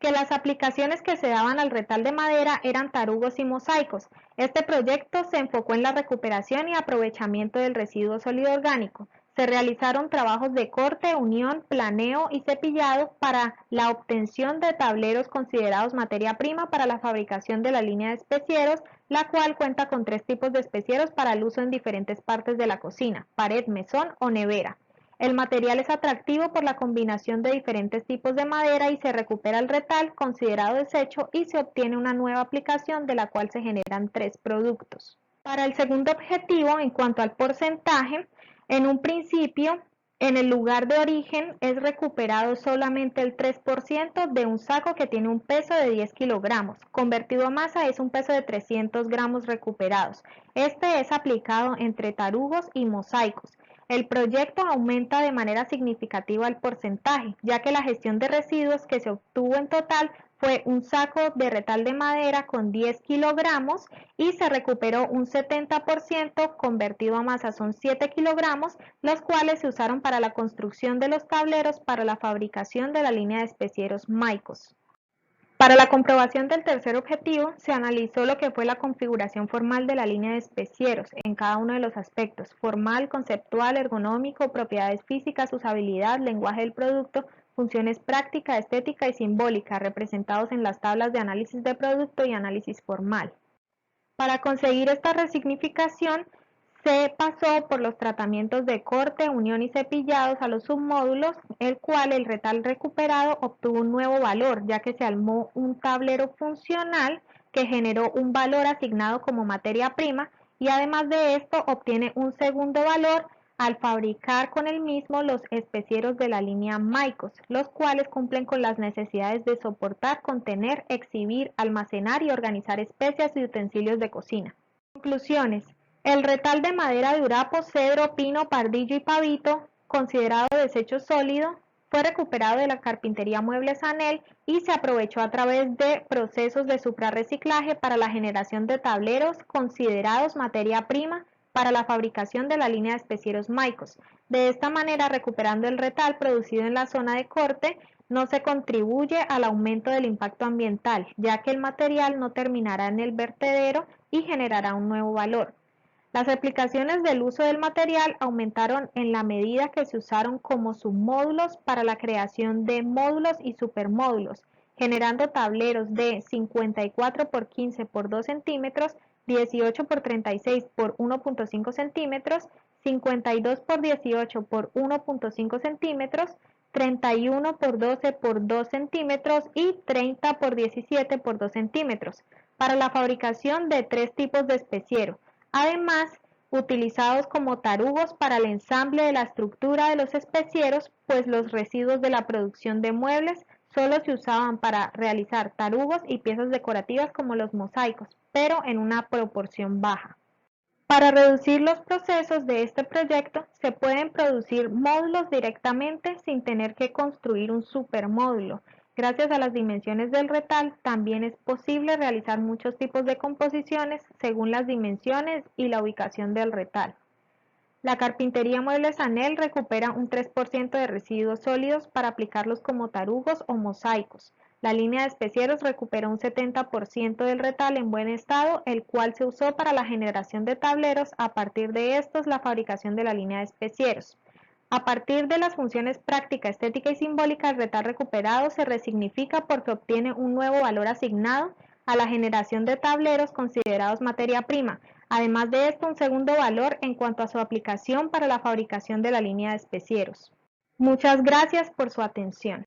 que las aplicaciones que se daban al retal de madera eran tarugos y mosaicos. Este proyecto se enfocó en la recuperación y aprovechamiento del residuo sólido orgánico. Se realizaron trabajos de corte, unión, planeo y cepillado para la obtención de tableros considerados materia prima para la fabricación de la línea de especieros, la cual cuenta con 3 tipos de especieros para el uso en diferentes partes de la cocina: pared, mesón o nevera. El material es atractivo por la combinación de diferentes tipos de madera y se recupera el retal considerado desecho y se obtiene una nueva aplicación de la cual se generan 3 productos. Para el segundo objetivo, en cuanto al porcentaje, en un principio, en el lugar de origen es recuperado solamente el 3% de un saco que tiene un peso de 10 kilogramos. Convertido a masa es un peso de 300 gramos recuperados. Este es aplicado entre tarugos y mosaicos. El proyecto aumenta de manera significativa el porcentaje, ya que la gestión de residuos que se obtuvo en total fue un saco de retal de madera con 10 kilogramos y se recuperó un 70%, convertido a masa son 7 kilogramos, los cuales se usaron para la construcción de los tableros para la fabricación de la línea de especieros Maicos. Para la comprobación del tercer objetivo, se analizó lo que fue la configuración formal de la línea de especieros en cada uno de los aspectos: formal, conceptual, ergonómico, propiedades físicas, usabilidad, lenguaje del producto, funciones práctica, estética y simbólica, representados en las tablas de análisis de producto y análisis formal. Para conseguir esta resignificación, se pasó por los tratamientos de corte, unión y cepillados a los submódulos, el cual el retal recuperado obtuvo un nuevo valor, ya que se armó un tablero funcional que generó un valor asignado como materia prima y además de esto obtiene un segundo valor al fabricar con el mismo los especieros de la línea Maicos, los cuales cumplen con las necesidades de soportar, contener, exhibir, almacenar y organizar especias y utensilios de cocina. Conclusiones. El retal de madera de urapo, cedro, pino, pardillo y pavito, considerado desecho sólido, fue recuperado de la carpintería Muebles Anel y se aprovechó a través de procesos de suprarreciclaje para la generación de tableros considerados materia prima para la fabricación de la línea de especieros Maicos. De esta manera, recuperando el retal producido en la zona de corte, no se contribuye al aumento del impacto ambiental, ya que el material no terminará en el vertedero y generará un nuevo valor. Las aplicaciones del uso del material aumentaron en la medida que se usaron como submódulos para la creación de módulos y supermódulos, generando tableros de 54 por 15 por 2 centímetros, 18 por 36 por 1.5 centímetros, 52 por 18 por 1.5 centímetros, 31 por 12 por 2 centímetros y 30 por 17 por 2 centímetros, para la fabricación de 3 tipos de especiero. Además, utilizados como tarugos para el ensamble de la estructura de los especieros, pues los residuos de la producción de muebles solo se usaban para realizar tarugos y piezas decorativas como los mosaicos, pero en una proporción baja. Para reducir los procesos de este proyecto, se pueden producir módulos directamente sin tener que construir un supermódulo. Gracias a las dimensiones del retal, también es posible realizar muchos tipos de composiciones según las dimensiones y la ubicación del retal. La carpintería Muebles Anel recupera un 3% de residuos sólidos para aplicarlos como tarugos o mosaicos. La línea de especieros recupera un 70% del retal en buen estado, el cual se usó para la generación de tableros, a partir de estos la fabricación de la línea de especieros. A partir de las funciones práctica, estética y simbólica, el retal recuperado se resignifica porque obtiene un nuevo valor asignado a la generación de tableros considerados materia prima. Además de esto, un segundo valor en cuanto a su aplicación para la fabricación de la línea de especieros. Muchas gracias por su atención.